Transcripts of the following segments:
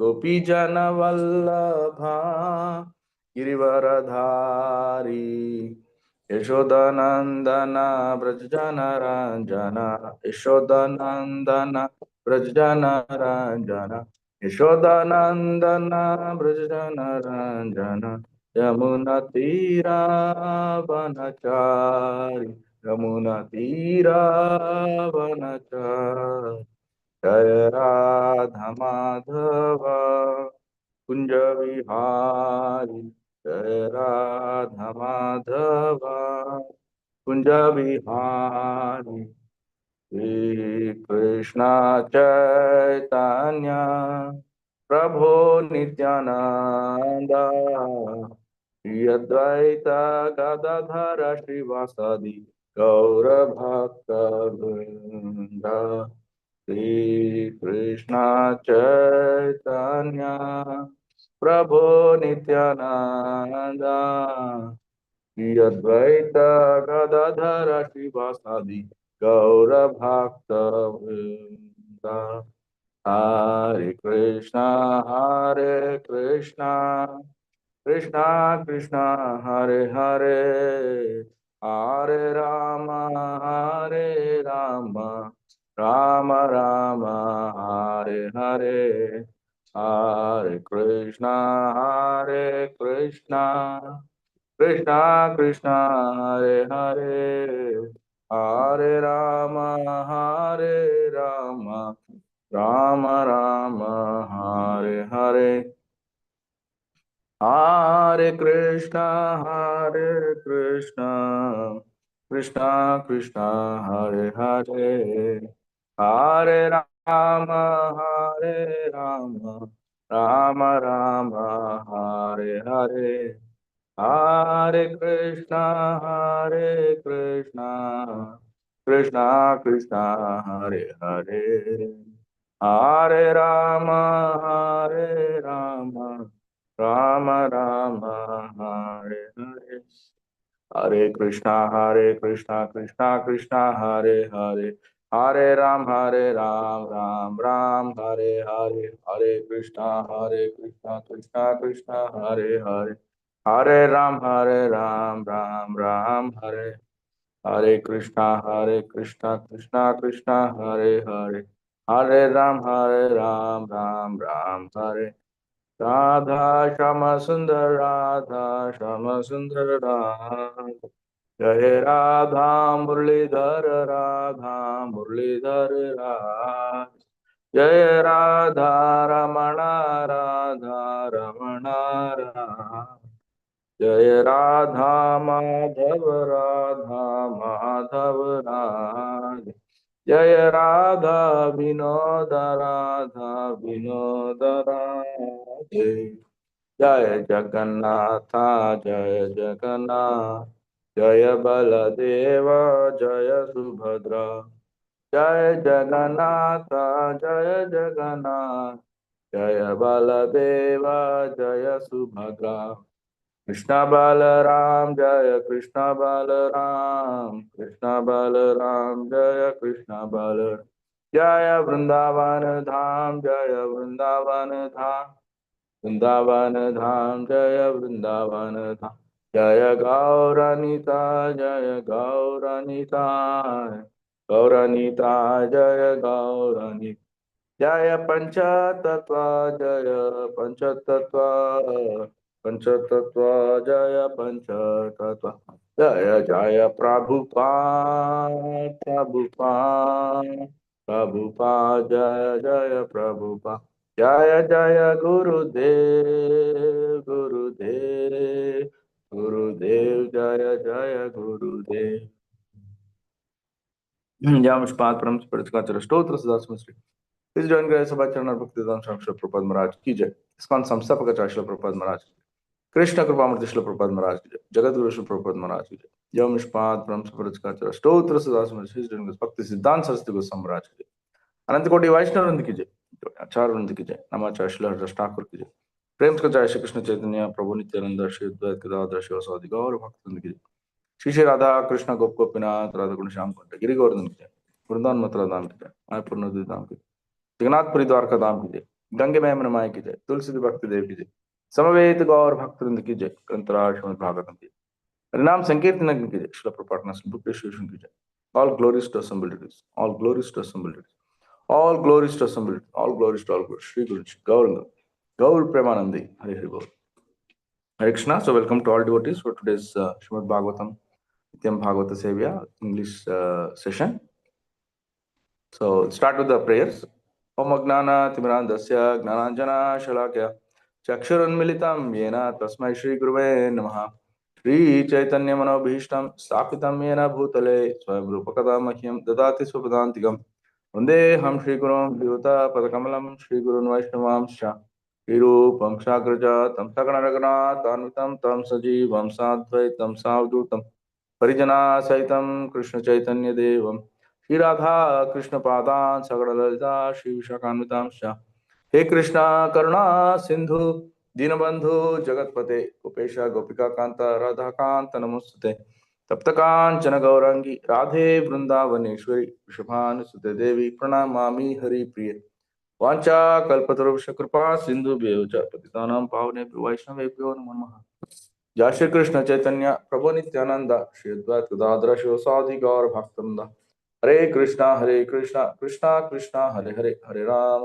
गोपी जन वल्लभा गिरिवरधारी यशोदनंदन ब्रज जन रंजन यशोदनंदन ब्रज जन रंजन यशोदनंदन ब्रज जन रंजन यमुना तीरा वनचारी यमुना तीरा वनचारी जय राधा माधव कुंज विहारी जय राधा माधव कुंज विहारी श्री कृष्ण चैतन्य प्रभो नित्यानंद श्री अद्वैत गदाधर श्रीवासादि गौर भक्त वृंद श्री कृष्ण चैतन्य प्रभो नित्यानंद श्री अद्वैत गदाधर श्रीवासादि गौर भक्त वृंद हरे कृष्णा कृष्णा कृष्णा हरे हरे हरे राम राम राम हरे हरे हरे कृष्णा कृष्णा कृष्णा हरे हरे हरे राम राम राम हरे हरे हरे कृष्णा कृष्णा कृष्णा हरे हरे हरे राम राम राम हरे हरे हरे कृष्णा कृष्णा कृष्णा हरे हरे हरे राम राम राम हरे हरे हरे कृष्णा कृष्णा कृष्णा हरे हरे हरे राम राम राम हरे हरे हरे कृष्णा कृष्णा कृष्णा हरे हरे हरे राम राम राम हरे हरे कृष्णा कृष्णा कृष्णा हरे हरे हरे राम राम राम हरे राधा श्याम सुंदर राधा जय राधा मुरलीधर राधा जय रमण राधा जय राधा माधव राधा जय राधा विनोद राधे जय जगन्नाथ जय बलदेव जय सुभद्रा जय जगन्नाथ जय बलदेव जय सुभद्रा कृष्ण बलराम जय कृष्ण बलराम जय कृष्ण बलराम जय वृंदावन धाम वृंदावन धाम जय वृंदावन धाम जय गौरनीता गौरनीता जय गौरनी जय पंचतत्व पंचतत्व जय पंचतत्व जय प्रभुपा जय प्रभुपा जय गुरुदेव जय गुरुदेव जय परम स्पिरिचुअल स्तोत्र सदा स्मृति इस जॉइन गए सभा चरण भक्ति श्री प्रपद महाराज की जय। इसका संस्थापक श्री प्रपद महाराज की कृष्ण कृपामूर्ति श्री प्रपद महाराज की जय। जगत गुरु श्री प्रपद महाराज की जय। जय निष्पाद परम स्पिरिचुअल स्तोत्र सदा स्मृति भक्ति सिद्धांत सरस्वती गोस्वामी महाराज की जय। अनंत कोटि वैष्णव वृंद की जय। आचार्य वृंद की जय। नमाचार्य श्री हरिदास ठाकुर की जय। प्रेम से श्री कृष्ण चैतन्य प्रभु नित्यानंद श्री अद्वैत गदाधर शिवासादि गौर भक्त वृंद की जय। श्री राधा कृष्ण गोप गोपीनाथ राधा कुंड श्याम कुंड गिरि गोवर्धन की जय। वृंदावन मथुरा धाम की जय। मायापुर नदी धाम की जगन्नाथपुरी द्वारका धाम की जय। गंगे में माय की जय, तुलसी भक्ति देव की जय, समवेत गौर भक्त वृंद की जय, ग्रंथराज श्रीमद् भागवतम की जय, नाम संकीर्तन की जय, श्रील प्रपाठ की जय। All glories to assembled it is. All glories to assembled it is. All glories to assembled it. All glories to all glories. Shri Guru Gauranga. Gaur Premanandi. Hare Hare Bol. Hare Krishna. So welcome to all devotees for today's Shrimad Bhagavatam, Nityam Bhagavata Sevya English session. So start with the prayers. Om Agnana Timirandasya Gnananjana Shalakya Chakshurunmilitam Yena Tasmai Shri Guruve Namaha. Shri Chaitanya Manobhishtam Stapitam Yena Bhutale Swayam Rupakada Mahyam Dadati Swapadantikam Vande Ham Shri Gurum Vyuta Padakamalam Shri Gurun Vaishnavam Sha Shri Rupam Sagraja Tam Sakana Ragana Tanvitam Tam Sajivam Sadvaitam Savdutam Parijana Saitam Krishna Chaitanya Devam Shri Radha Krishna Padan Sagada Lalita Shri Vishakanitam Sha He Krishna Karuna Sindhu Dinabandhu Jagatpate Gopesha Gopika Kanta Radha Kanta Namustate Taptakan Gaurangi Radhe Vrindavaneshwari Vrishabhan Sute Devi Pranamami Hari Priya Vancha Kalpatarushya Kripa Sindhu Bhyocha Patitanam Pavane Vaishnavebhyo Namo Namaha Jai Shri Krishna Chaitanya Prabhu Nityananda Shri Advaita Gadadhara Shivasadi Gaur Bhaktananda Hare Krishna Krishna Krishna Hare Hare Hare Ram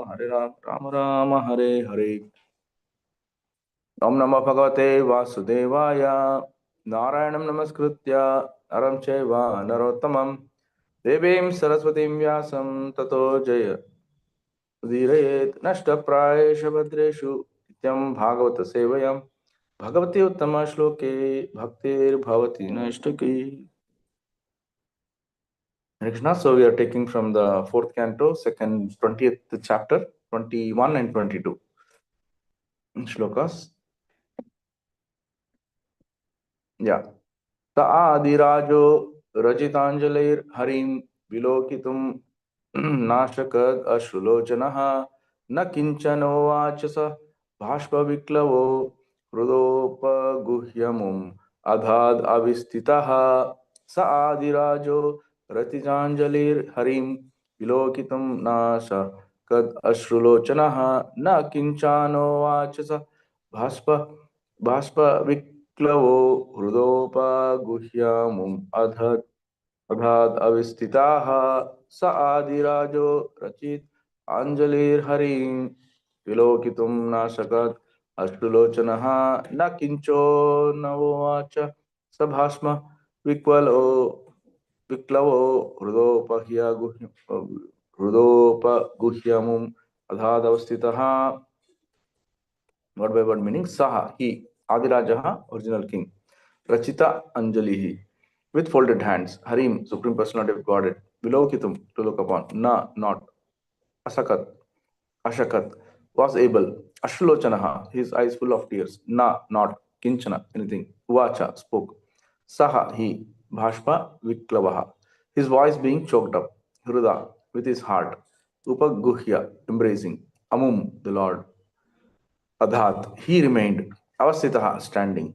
Ram Ram Hare Hare Om Namah Bhagavate Vasudevaya Narayanam Namaskritya Naram Chaiva Narottamam Devim Saraswatim Vyasam Tato Jaya Udhirayet Nashtaprayesha Bhadreshu Nityam Bhagavata Sevayam Bhagavati Uttama Shloke Bhaktir Bhavati Nashtaki. Krishna. So we are taking from the fourth canto, second 20th chapter, 21 and 22 shlokas. Yeah. Ta adirajo rajitanjalir harim vilokitum nashakad ashulocanaha na kinchano vachasa bhashpa viklavo hrudopa guhyamum adhad avistitaha sa adirajo ratijanjalir harim vilokitum nashakad ashulocanaha na kinchano vachasa bhashpa विक्लवो हृदोपगुह्यमुम् अधाद् अविस्थिताः स आदिराजो रचित अंजलिर्हरिं विलोकितुं न शकत् अश्रुलोचनः न किंचो नवोवाच स भास्म विक्लवो हृदोपगुह्यमुम् अधाद् अवस्थितः. Word by word meaning Saha, he, Adirajaha, original king. Rachita Anjalihi, with folded hands. Harim, supreme personality of Godhead. Vilokitum, to look upon. Na, not. Asakat, Ashakat, was able. Ashlochanaha, his eyes full of tears. Na, not. Kinchana, anything. Vacha, spoke. Saha, he. Bhashpa, Viklavaha, his voice being choked up. Hruda, with his heart. Upaguhya, embracing. Amum, the Lord. Adhat, he remained. Avasthitaha, standing.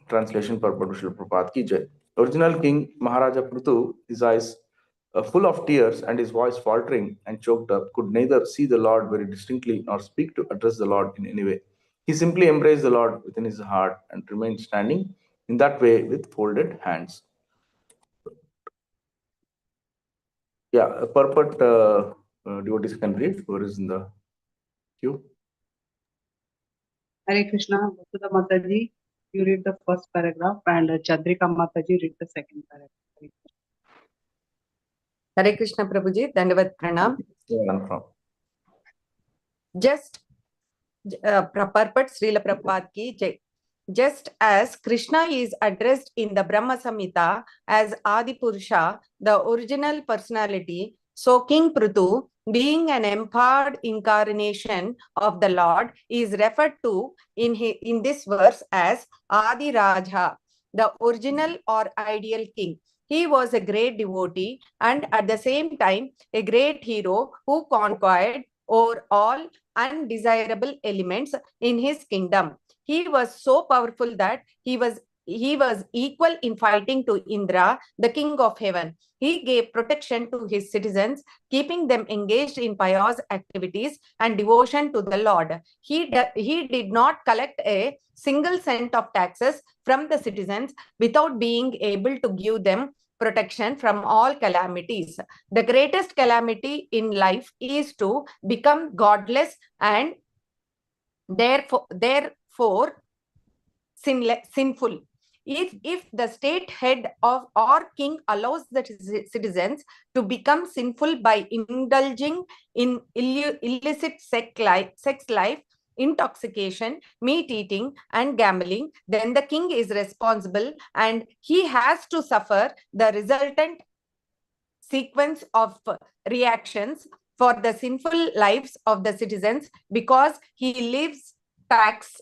Translation purport Srila Prabhupada ki jai. Original king Maharaja Prithu, his eyes full of tears and his voice faltering and choked up, could neither see the Lord very distinctly nor speak to address the Lord in any way. He simply embraced the Lord within his heart and remained standing in that way with folded hands. Yeah, purport devotees can read. Who is in the queue? Hare Krishna, Vasudha Mataji, you read the first paragraph, and Chandrika Mataji read the second paragraph. Hare Krishna Prabhuji, Dandavat Pranam. Just purport Srila Prabhupada ki jai. Just as Krishna is addressed in the Brahma Samhita as Adi Purusha, the original personality, so King Prithu, being an empowered incarnation of the Lord, is referred to in this verse as Adi Raja, the original or ideal king. He was a great devotee and at the same time a great hero who conquered over all undesirable elements in his kingdom. He was so powerful that he was he was equal in fighting to Indra, the king of heaven. He gave protection to his citizens, keeping them engaged in pious activities and devotion to the Lord. He did not collect a single cent of taxes from the citizens without being able to give them protection from all calamities. The greatest calamity in life is to become godless and therefore sinful. If the state head of or king allows the citizens to become sinful by indulging in illicit sex life, intoxication, meat eating, and gambling, then the king is responsible and he has to suffer the resultant sequence of reactions for the sinful lives of the citizens because he lives tax.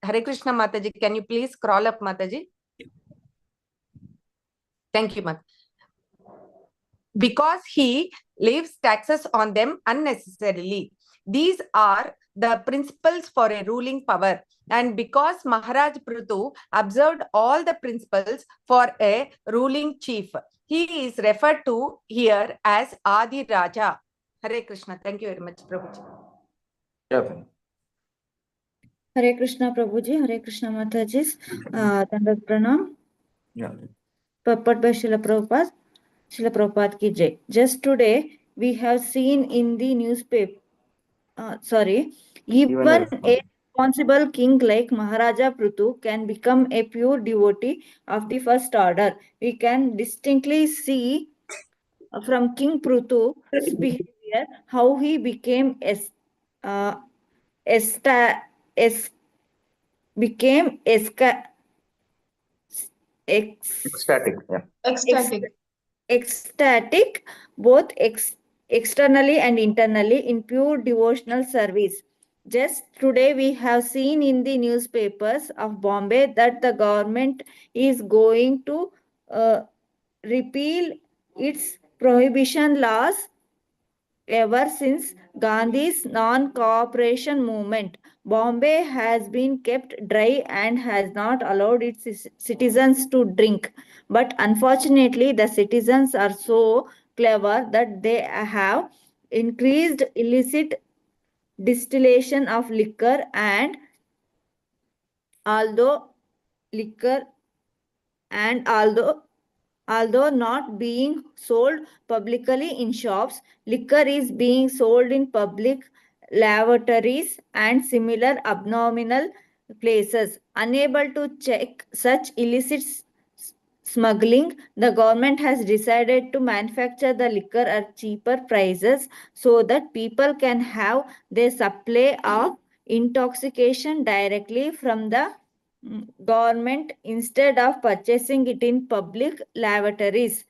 Hare Krishna Mataji, can you please scroll up, Mataji? Thank you, Mat. Because he leaves taxes on them unnecessarily. These are the principles for a ruling power. And because Maharaj Prithu observed all the principles for a ruling chief, he is referred to here as Adi Raja. Hare Krishna. Thank you very much, Prabhuji. Yeah. Hare Krishna Prabhuji, Hare Krishna Mataji, Dandat Pranam. Yeah. Purport by Srila Prabhupada. Srila Prabhupada ki jai. Just today, we have seen in the newspaper, even a responsible king like Maharaja Prithu can become a pure devotee of the first order. We can distinctly see from King Prithu's behavior how he became Ecstatic. Yeah. Ecstatic, both externally and internally, in pure devotional service. Just today, we have seen in the newspapers of Bombay that the government is going to repeal its prohibition laws ever since Gandhi's non-cooperation movement. Bombay has been kept dry and has not allowed its citizens to drink. But unfortunately, the citizens are so clever that they have increased illicit distillation of liquor, and although liquor although not being sold publicly in shops, liquor is being sold in public lavatories and similar abnormal places. Unable to check such illicit smuggling, the government has decided to manufacture the liquor at cheaper prices so that people can have their supply of intoxication directly from the government instead of purchasing it in public lavatories.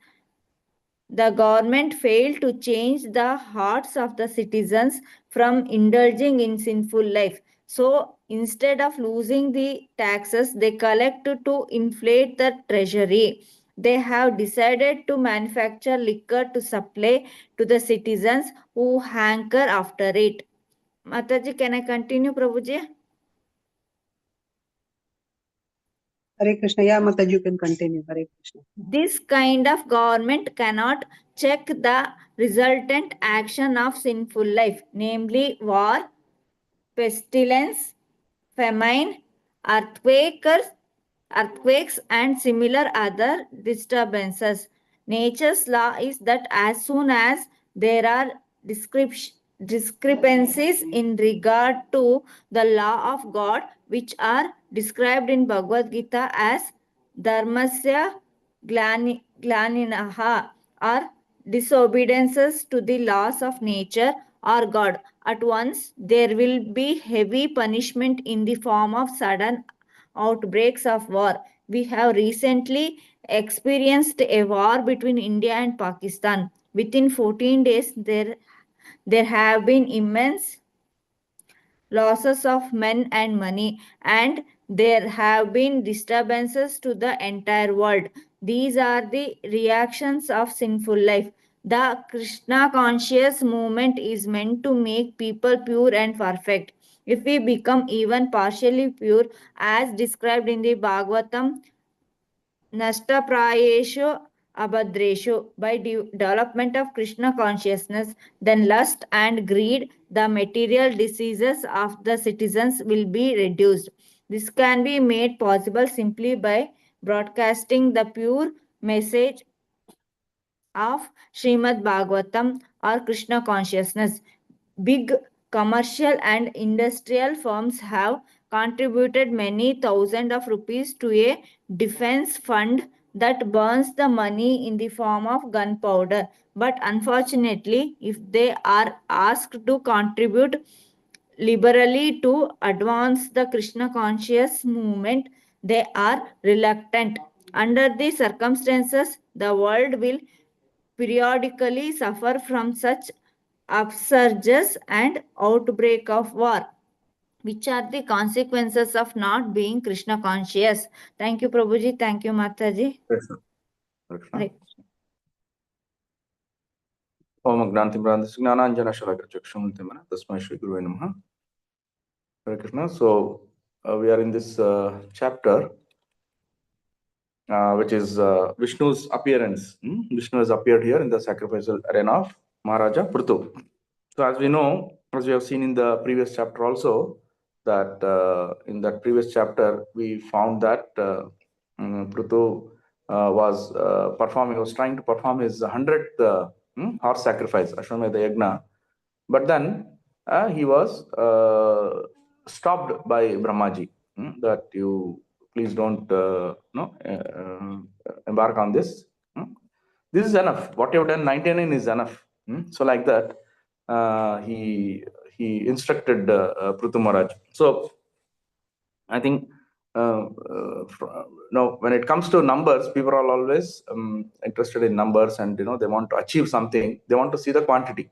The government failed to change the hearts of the citizens from indulging in sinful life. So instead of losing the taxes they collect to inflate the treasury, they have decided to manufacture liquor to supply to the citizens who hanker after it. Mataji, can I continue, Prabhuji? Hare Krishna. Yeah, Mataji, you can continue. Hare Krishna. This kind of government cannot check the resultant action of sinful life, namely war, pestilence, famine, earthquakes, and similar other disturbances. Nature's law is that as soon as there are discrepancies in regard to the law of God, which are described in Bhagavad Gita as dharmasya glaninaha, or disobediences to the laws of nature or God, at once there will be heavy punishment in the form of sudden outbreaks of war. We have recently experienced a war between India and Pakistan. Within 14 days, there have been immense losses of men and money, and there have been disturbances to the entire world. These are the reactions of sinful life. The Krishna conscious movement is meant to make people pure and perfect. If we become even partially pure, as described in the Bhagavatam, nashtaprayeshu abhadreshu. By development of Krishna consciousness, then lust and greed, the material diseases of the citizens will be reduced. This can be made possible simply by broadcasting the pure message of Shrimad Bhagavatam or Krishna consciousness. Big commercial and industrial firms have contributed many thousands of rupees to a defense fund that burns the money in the form of gunpowder. But unfortunately, if they are asked to contribute liberally to advance the Krishna conscious movement, they are reluctant. Under these circumstances, the world will periodically suffer from such upsurges and outbreak of war, which are the consequences of not being Krishna conscious. Thank you, Prabhuji. Thank you, Mataji. Krishna. Krishna. Hare Om Gnanti Brandis Gnananjana Shalakachakshuntimana Tasmai Shri Guru Namaha. Hare Krishna. So we are in this chapter, which is Vishnu's appearance. Vishnu has appeared here in the sacrificial arena of Maharaja Prithu. So as we know, as we have seen in the previous chapter also, that in that previous chapter we found that Prithu was trying to perform his 100th horse sacrifice, Ashwamedha Yagna, but then he was stopped by Brahmaji, that you please don't embark on this. This is enough. What you have done, 99 is enough. So like that, he instructed Prithu Maharaj. So I think when it comes to numbers, people are always interested in numbers, and they want to achieve something. They want to see the quantity.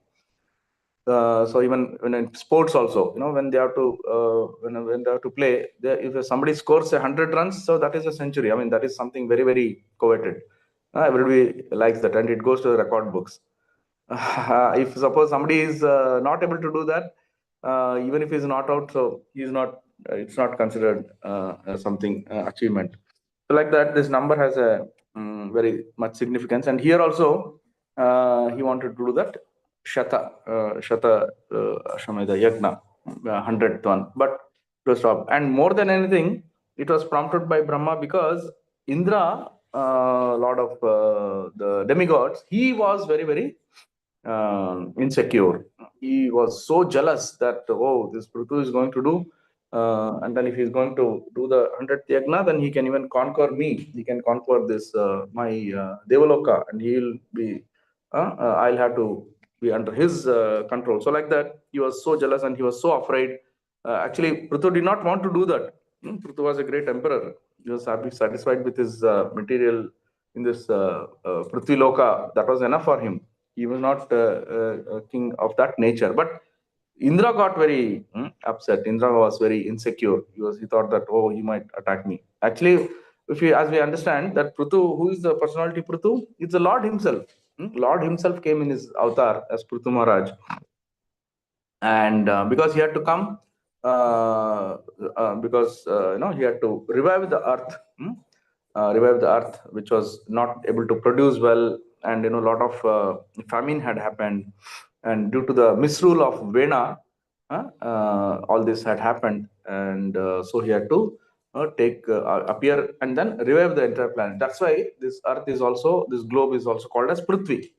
So even when in sports also, when they have to when they have to play, if somebody scores 100 runs, so that is a century. I mean, that is something very, very coveted. Everybody likes that, and it goes to the record books. If suppose somebody is not able to do that, even if he's not out, so he's not. It's not considered something achievement. So like that, this number has a very much significance. And here also, he wanted to do that Shata Ashwamedha Yagna, 100th one, but it was stopped. And more than anything, it was prompted by Brahma, because Indra, lord of the demigods, he was very, very insecure. He was so jealous that, oh, this Prithu is going to do, and then if he's going to do the 100th Yagna, then he can even conquer me. He can conquer this, my Devaloka, and he'll be, I'll have to be under his control. So like that, he was so jealous and he was so afraid. Actually, Prithu did not want to do that. Prithu was a great emperor. He was satisfied with his material in this Prithvi Loka. That was enough for him. He was not a king of that nature. But Indra got very upset. Indra was very insecure. He thought that, oh, he might attack me. Actually, as we understand that Prithu, who is the personality Prithu? It's the Lord himself. Lord himself came in his avatar as Prithu Maharaj. And because he had to come, because he had to revive the earth, which was not able to produce well, and a lot of famine had happened, and due to the misrule of Vena, all this had happened, and so he had to appear and then revive the entire planet. That's why this globe is also called as Prithvi.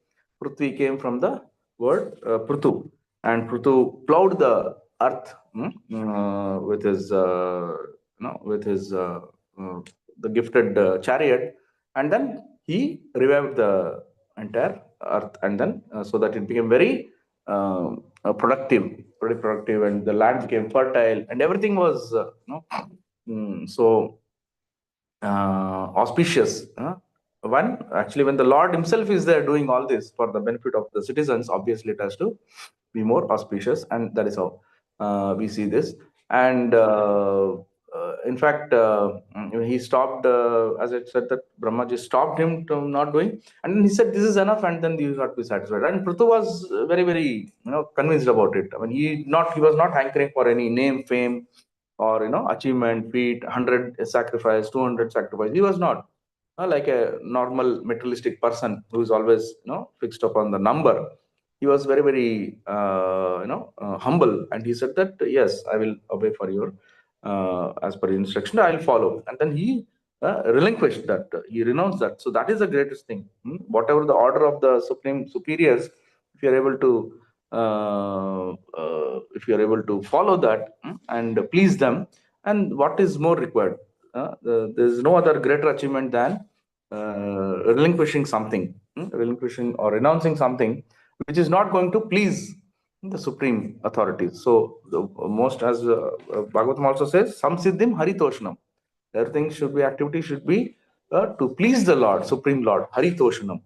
Prithvi came from the word Prithu, and Prithu plowed the earth with his the gifted chariot, and then he revived the entire earth, and then so that it became very productive, and the land became fertile, and everything was so auspicious. When the Lord himself is there doing all this for the benefit of the citizens, obviously it has to be more auspicious, and that is how we see this. And in fact, he stopped, as I said, that Brahmaji stopped him from not doing, and then he said, "This is enough," and then you have to be satisfied. And Prithu was very, very convinced about it. I mean, he was not hankering for any name, fame, or achievement, feat, 100 sacrifice, 200 sacrifice. He was not. like a normal materialistic person who is always fixed upon the number. He was very, very humble, and he said that yes, I will obey for your as per your instruction, I'll follow. And then he relinquished that, he renounced that. So that is the greatest thing. Whatever the order of the supreme superiors, if you are able to follow that and please them, and what is more required? There is no other greater achievement than relinquishing something, relinquishing or renouncing something which is not going to please the supreme authorities. So the most, as Bhagavatam also says, samsiddhim haritoshanam. Everything should be, activity should be to please the Lord, Supreme Lord, haritoshanam.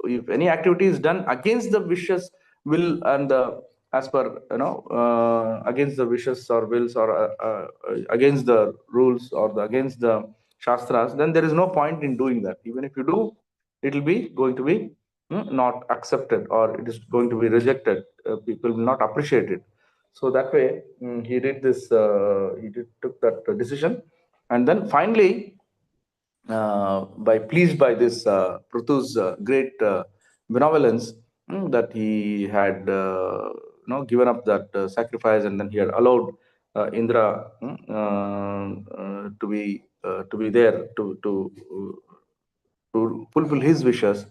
If any activity is done against the wishes, will, and as per against the wishes or wills, or against the rules, or against the shastras, then there is no point in doing that. Even if you do, it will be going to be not accepted, or it is going to be rejected. People will not appreciate it. So that way, he did this. Took that decision, and then finally, pleased by this Prutu's great benevolence, that he had given up that sacrifice, and then he had allowed Indra to be there to fulfill his wishes.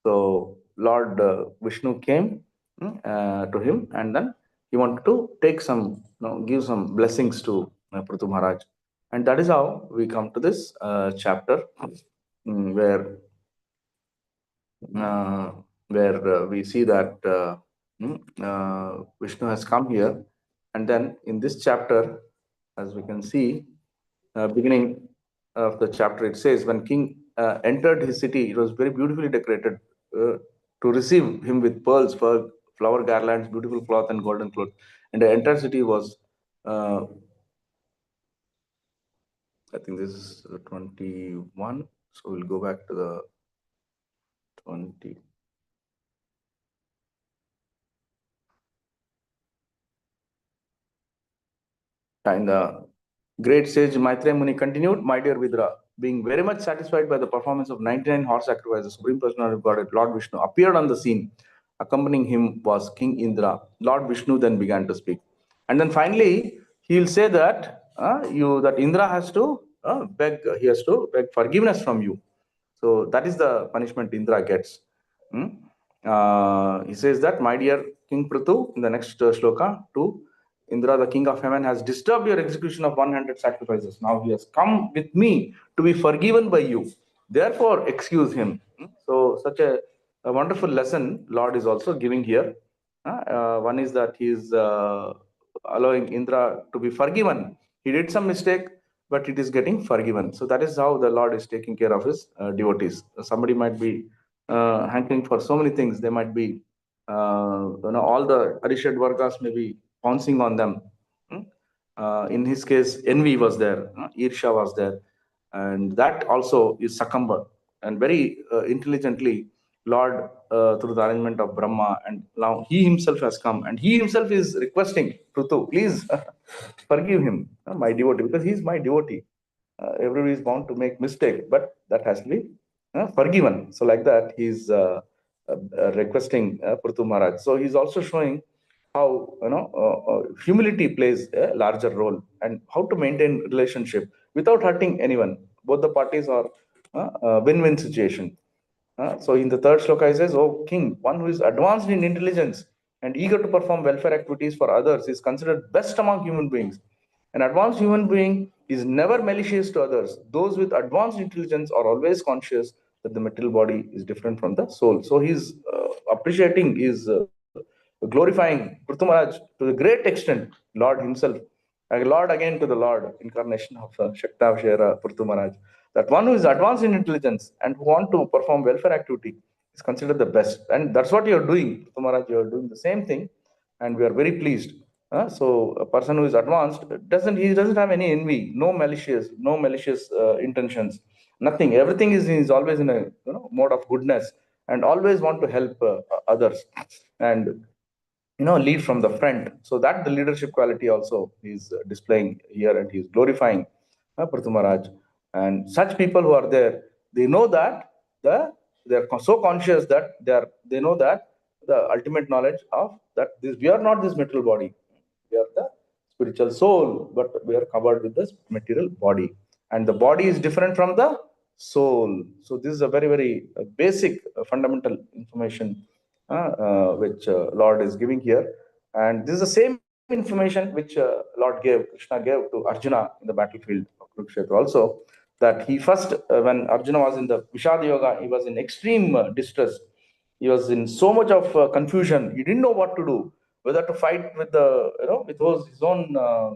So Lord Vishnu came to him, and then he wanted to take some, give some blessings to Prithu Maharaj. And that is how we come to this chapter, where we see that Vishnu has come here. And then in this chapter, as we can see, beginning of the chapter, it says, when king entered his city, it was very beautifully decorated to receive him with pearls, flower garlands, beautiful cloth, and golden cloth. And the entire city was, I think this is 21. So we'll go back to the 20. And the great sage Maitreya Muni continued, my dear Vidra, being very much satisfied by the performance of 99 horse sacrifices, Supreme Personality of Godhead, Lord Vishnu, appeared on the scene. Accompanying him was King Indra. Lord Vishnu then began to speak. And then finally, he will say that that Indra has to he has to beg forgiveness from you. So that is the punishment Indra gets. He says that, my dear King Prithu, in the next shloka, to Indra, the king of heaven, has disturbed your execution of 100 sacrifices. Now he has come with me to be forgiven by you. Therefore, excuse him. So such a wonderful lesson Lord is also giving here. One is that he is allowing Indra to be forgiven. He did some mistake, but it is getting forgiven. So that is how the Lord is taking care of his devotees. Somebody might be hankering for so many things. They might be, all the Arishad Vargas may be pouncing on them. In his case, envy was there, Irsha was there, and that also is succumbed. And very intelligently, Lord, through the arrangement of Brahma, and now he himself has come, and he himself is requesting Prithu, please forgive him, my devotee, because he is my devotee. Everybody is bound to make mistake, but that has to be forgiven. So like that, he is requesting Prithu Maharaj. So he's also showing how humility plays a larger role, and how to maintain relationship without hurting anyone. Both the parties are win-win situation. So in the third shloka, he says, "O king, one who is advanced in intelligence and eager to perform welfare activities for others is considered best among human beings. An advanced human being is never malicious to others. Those with advanced intelligence are always conscious that the material body is different from the soul." So he's appreciating, is glorifying Prithu Maharaj to the great extent, Lord himself. Lord again to the Lord, incarnation of Shakta Prithu Maharaj. That one who is advanced in intelligence and who want to perform welfare activity is considered the best. And that's what you're doing, Prithu Maharaj. You're doing the same thing, and we are very pleased. So a person who is advanced doesn't have any envy, no malicious intentions, nothing. Everything is always in a mode of goodness, and always want to help others, and lead from the front. So that the leadership quality also is displaying here, and he's glorifying Prithu Maharaj. And such people who are there, They know that they are so conscious that they know that the ultimate knowledge of that we are not this material body. We are the spiritual soul, but we are covered with this material body, and the body is different from the soul. So this is a very, very basic fundamental information which Lord is giving here, and this is the same information which Krishna gave to Arjuna in the battlefield of Kurukshetra also, that he first, when Arjuna was in the Vishad Yoga, he was in extreme distress. He was in so much of confusion. He didn't know what to do, whether to fight with with his own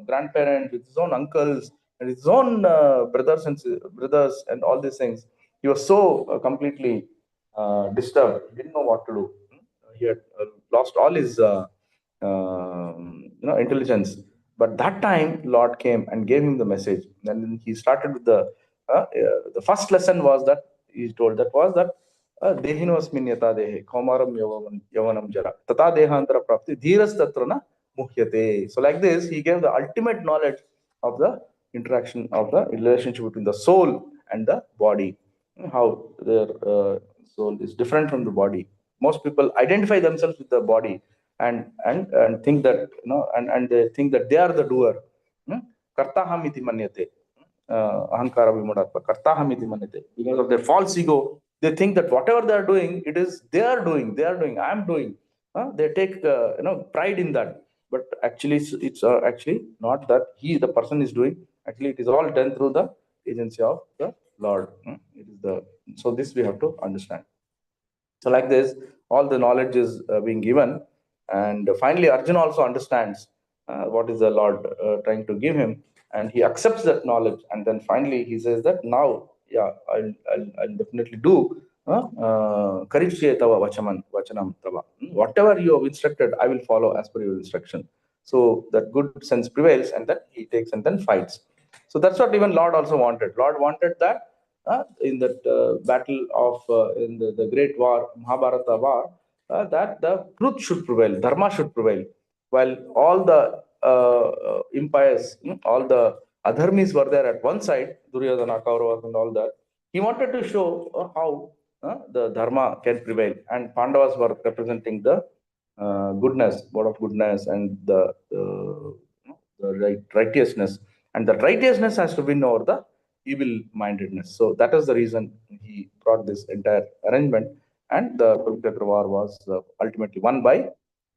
grandparents, with his own uncles, and his own brothers and all these things. He was so completely disturbed. He didn't know what to do. He had lost all his intelligence. But that time Lord came and gave him the message. And then he started with the first lesson was that he told that was that dehinosmin yata dehe kaumaram yavanam jara tata dehantara prapti dhiras tatrana muhyate. So like this he gave the ultimate knowledge of the interaction of the relationship between the soul and the body, how their soul is different from the body. Most people identify themselves with the body and think that and they think that they are the doer. Kartaham iti manyate, ahankara vimudatva kartaham iti manyate. Because of their false ego, they think that whatever they are doing, it is they are doing, I am doing. They take pride in that, but actually it's actually not that the person is doing. Actually it is all done through the agency of the Lord. It is the So this we have to understand. So like this, all the knowledge is being given, and finally Arjuna also understands what is the Lord trying to give him, and he accepts that knowledge. And then finally he says that now, yeah, I'll definitely do. Karishye tava vachanam tava. Whatever you have instructed, I will follow as per your instruction. So that good sense prevails, and then he takes and then fights. So that's what even Lord also wanted. Lord wanted that in that battle of in the great war, Mahabharata war, that the truth should prevail, dharma should prevail, while all the empires, all the adharmis were there at one side, Duryodhana, Kauravas, and all that. He wanted to show how the dharma can prevail, and Pandavas were representing the goodness, god of goodness, and the righteousness, and the righteousness has to win over the evil mindedness. So that is the reason he brought this entire arrangement, and the Kurukshetra war was ultimately won by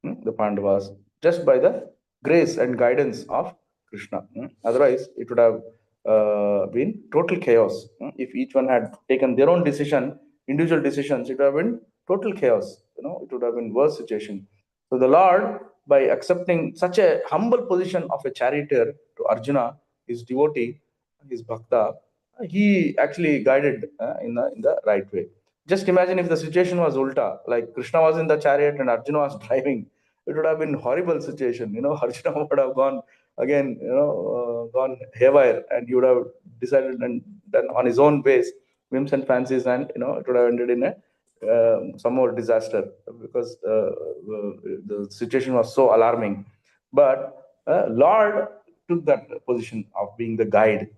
the Pandavas, just by the grace and guidance of Krishna. Otherwise, it would have been total chaos. If each one had taken their own decision, individual decisions, it would have been total chaos. It would have been worse situation. So the Lord, by accepting such a humble position of a charioteer to Arjuna, his devotee, his bhakta, he actually guided in the right way. Just imagine if the situation was ulta, like Krishna was in the chariot and Arjuna was driving. It would have been horrible situation. Arjuna would have gone again, gone haywire, and he would have decided and done on his own ways, whims and fancies, and it would have ended in a some more disaster, because the situation was so alarming. But Lord took that position of being the guide,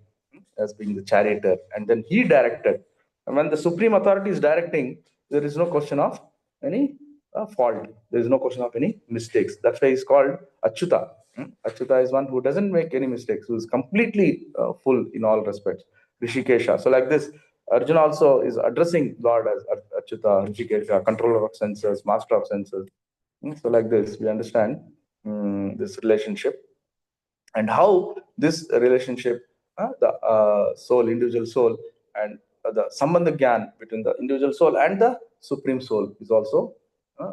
as being the charioteer, and then he directed. And when the supreme authority is directing, there is no question of any fault. There is no question of any mistakes. That's why he's called Achyuta. Achyuta is one who doesn't make any mistakes, who is completely full in all respects. Rishikesha. So like this, Arjuna also is addressing God as Achyuta, Rishikesha, controller of senses, master of senses. So like this, we understand this relationship, and how this relationship, the soul, individual soul, and the sambandha gyan between the individual soul and the supreme soul is also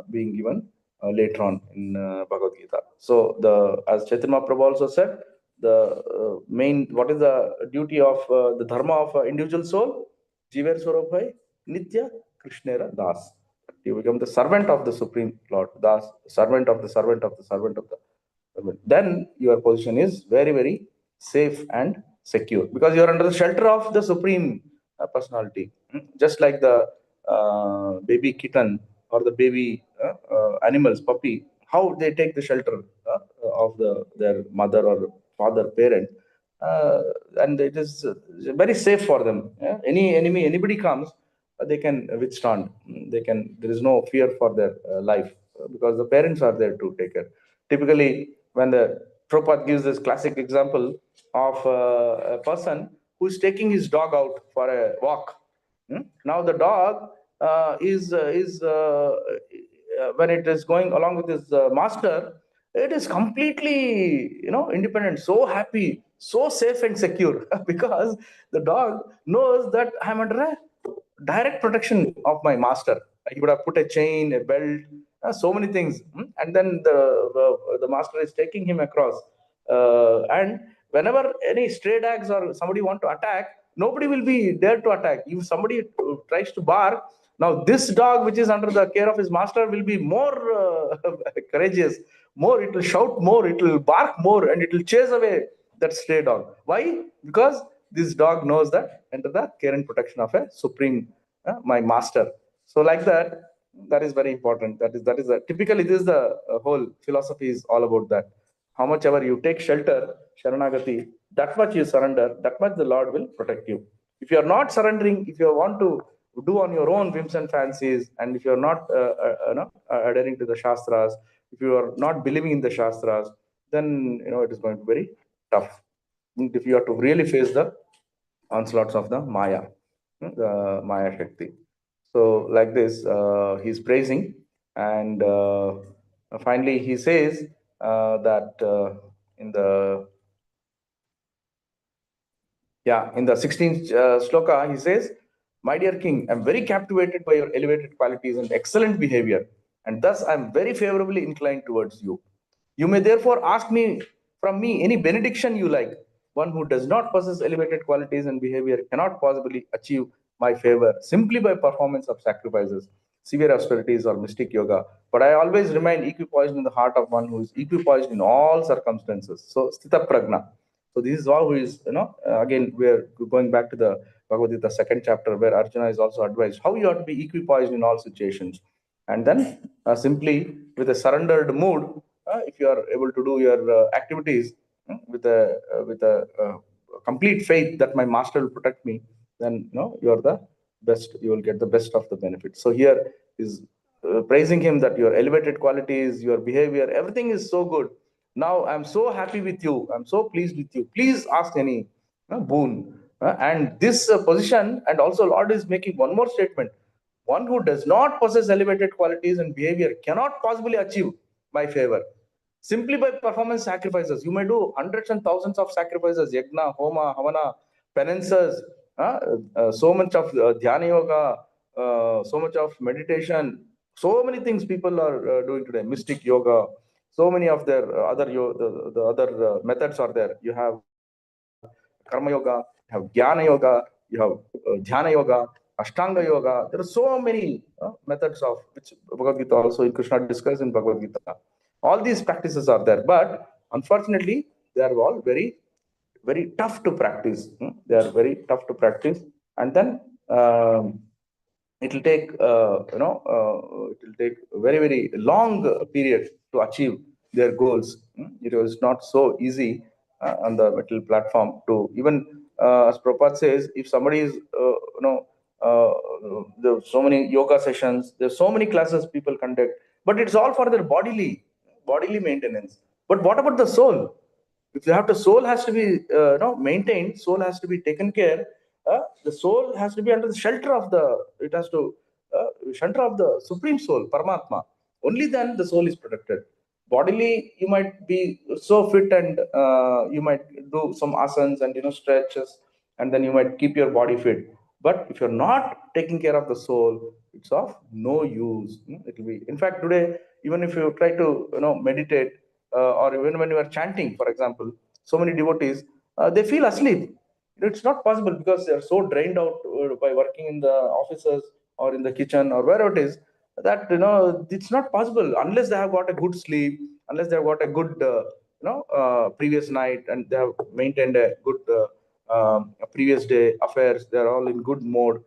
being given later on in Bhagavad Gita. So as Chaitanya Prabhu also said, the main, what is the duty of the dharma of individual soul? Jiver Swarupai Nitya Krishnera Das. You become the servant of the Supreme Lord, Das, servant of the servant of the servant of the servant. Then your position is very, very safe and secure, because you are under the shelter of the Supreme Personality. Just like the baby kitten or the baby animals, puppy, how they take the shelter of their mother or father, parent. and it is very safe for them. Yeah? Any enemy, anybody comes, they can withstand. They can. There is no fear for their life because the parents are there to take care. Typically, when the Prabhupada gives this classic example of a person who is taking his dog out for a walk. Now the dog when it is going along with his master, it is completely independent, so happy, so safe and secure because the dog knows that I'm under a direct protection of my master. He would have put a chain, a belt, so many things. And then the master is taking him across. And whenever any stray dogs or somebody want to attack, nobody will be there to attack. If somebody tries to bark, now this dog, which is under the care of his master, will be more courageous. More, it will shout more, it will bark more, and it will chase away that stray dog. Why? Because this dog knows that under the care and protection of a supreme, my master. So like that is very important. Typically this is the whole philosophy is all about that. How much ever you take shelter, Sharanagati, that much you surrender, that much the Lord will protect you. If you are not surrendering, if you want to do on your own whims and fancies, and if you are not adhering to the Shastras, if you are not believing in the Shastras, then it is going to be very tough. If you have to really face the onslaughts of the Maya, the Maya Shakti. So like this, he's praising, and finally he says that in the 16th shloka, he says, "My dear king, I'm very captivated by your elevated qualities and excellent behavior, and thus I'm very favorably inclined towards you. You may therefore ask from me any benediction you like. One who does not possess elevated qualities and behavior cannot possibly achieve my favor simply by performance of sacrifices, severe austerities, or mystic yoga. But I always remain equipoised in the heart of one who is equipoised in all circumstances." So, Sthita Pragna. So this is how is, again, we're going back to the Bhagavad Gita second chapter, where Arjuna is also advised how you have to be equipoised in all situations. And then simply with a surrendered mood, if you are able to do your activities with a complete faith that my master will protect me, then you are the best. You will get the best of the benefits. So here is praising him that your elevated qualities, your behavior, everything is so good. Now I'm so happy with you. I'm so pleased with you. Please ask any boon. And this position, and also Lord is making one more statement. One who does not possess elevated qualities and behavior cannot possibly achieve my favor. Simply by performance sacrifices. You may do hundreds and thousands of sacrifices, yajna, homa, havana, penances, so much of dhyana yoga, so much of meditation, so many things people are doing today, mystic yoga, so many of their the other methods are there. You have karma yoga, you have jnana yoga, you have dhyana yoga, ashtanga yoga. There are so many methods of which Bhagavad Gita also in Krishna discussed in Bhagavad Gita. All these practices are there, but unfortunately, they are all very, very tough to practice. They are very tough to practice, and then it will take it will take a very, very long period to achieve their goals. It was not so easy on the metal platform to even as Prabhupada says, if somebody is there's so many yoga sessions, there's so many classes people conduct, but it's all for their bodily maintenance. But what about the soul? If you have to, soul has to be maintained, soul has to be taken care. The soul has to be under the shelter of it has to shelter of the supreme soul, Paramatma. Only then the soul is protected. Bodily, you might be so fit and you might do some asanas and stretches, and then you might keep your body fit. But if you're not taking care of the soul, it's of no use. It will be. In fact, today, even if you try to meditate, or even when you are chanting, for example, so many devotees they feel asleep. It's not possible because they are so drained out by working in the offices or in the kitchen or wherever it is, that it's not possible unless they have got a good sleep, unless they have got a good previous night, and they have maintained a good previous day affairs. They are all in good mode.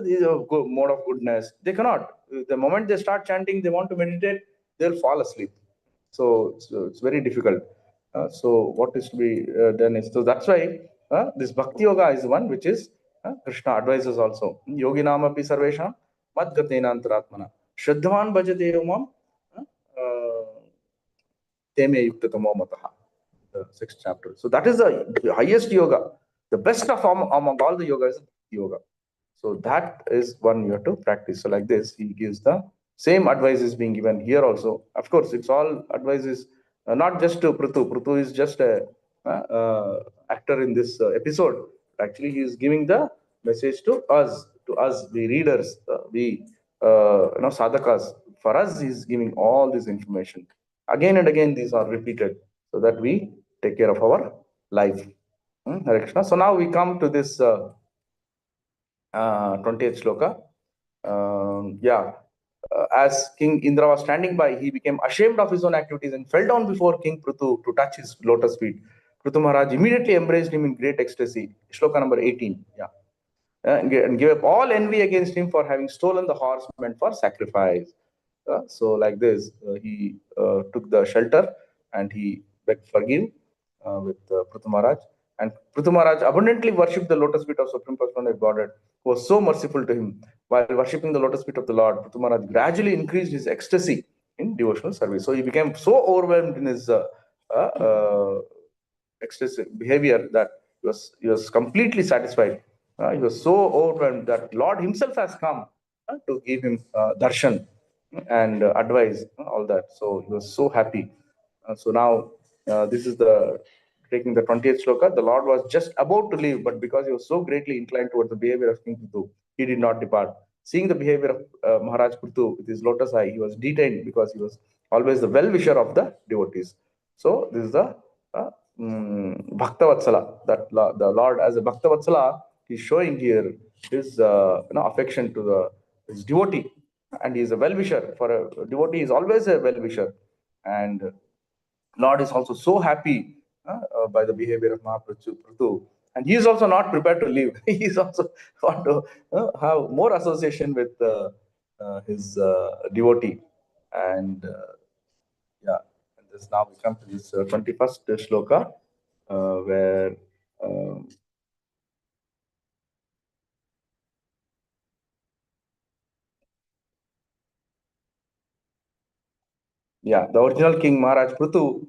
These are good mode of goodness. They cannot. The moment they start chanting, they want to meditate, they'll fall asleep. So it's very difficult. So what is to be done is, so that's why this Bhakti Yoga is one which is Krishna advises also. Yogi nama pi sarvesham mad gatena antaratmana shraddhavan bhajate umam teme yuktatomo mataha. The 6th chapter. So that is the highest yoga. The best of among all the yoga is yoga. So that is one you have to practice. So like this, he gives the same advice is being given here also. Of course, it's all advices, not just to Prithu. Prithu is just a actor in this episode. Actually, he is giving the message to us, the readers, the sadhakas. For us, he is giving all this information. Again and again, these are repeated so that we take care of our life. Hare Krishna. So now we come to this 20th shloka. As King Indra was standing by, he became ashamed of his own activities and fell down before King Prithu to touch his lotus feet. Prithu Maharaj immediately embraced him in great ecstasy. Shloka number 18. And gave up all envy against him for having stolen the horse meant for sacrifice. So like this, he took the shelter and he begged forgive with Prithu Maharaj. And Prithu Maharaj abundantly worshipped the lotus feet of Supreme Personality of Godhead, who was so merciful to him. While worshipping the lotus feet of the Lord, Prithu Maharaj gradually increased his ecstasy in devotional service. So he became so overwhelmed in his excessive behavior that he was completely satisfied. He was so overwhelmed that Lord himself has come to give him darshan and advice, all that. So he was so happy. So now this is the taking the 20th shloka. The Lord was just about to leave, but because he was so greatly inclined towards the behavior of King Prithu, he did not depart. Seeing the behavior of Maharaj Prithu with his lotus eye, he was detained because he was always the well-wisher of the devotees. So this is the Bhaktavatsala, that the Lord as a Bhaktavatsala is showing here his affection to his devotee, and he is a well-wisher. For a devotee, is always a well-wisher, and Lord is also so happy by the behavior of Mahaprabhu, and he is also not prepared to leave. He is also want to have more association with his devotee, and and this now we come to this 21st shloka, where the original king Maharaj Prithu,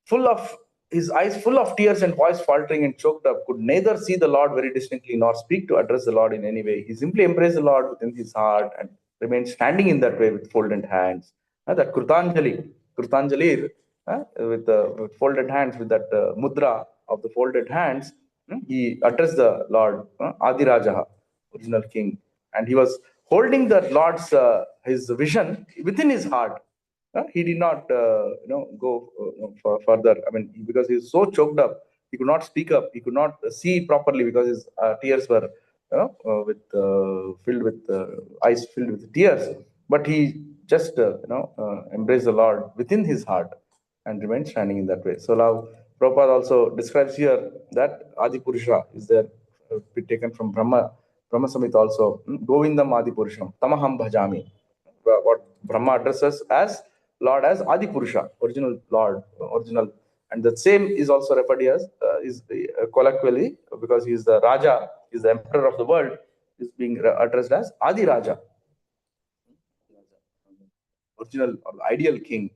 full of his eyes full of tears and voice faltering and choked up, could neither see the Lord very distinctly nor speak to address the Lord in any way. He simply embraced the Lord within his heart and remained standing in that way with folded hands. That Krutanjali, with folded hands, with that mudra of the folded hands, he addressed the Lord, Adirajaha, original king, and he was holding the Lord's his vision within his heart. He did not, go further. I mean, because he was so choked up, he could not speak up. He could not see properly because his tears were, filled with eyes filled with tears. But he just, embraced the Lord within his heart and remained standing in that way. So now, Prabhupada also describes here that Adi Purusha is there, taken from Brahma Samhita also. Govindam Adi Purusham, Tamaham Bhajami. What Brahma addresses as Lord as Adi Purusha, original Lord, original, and the same is also referred as colloquially, because he is the Raja, he is the emperor of the world, is being addressed as Adi Raja, original or ideal king.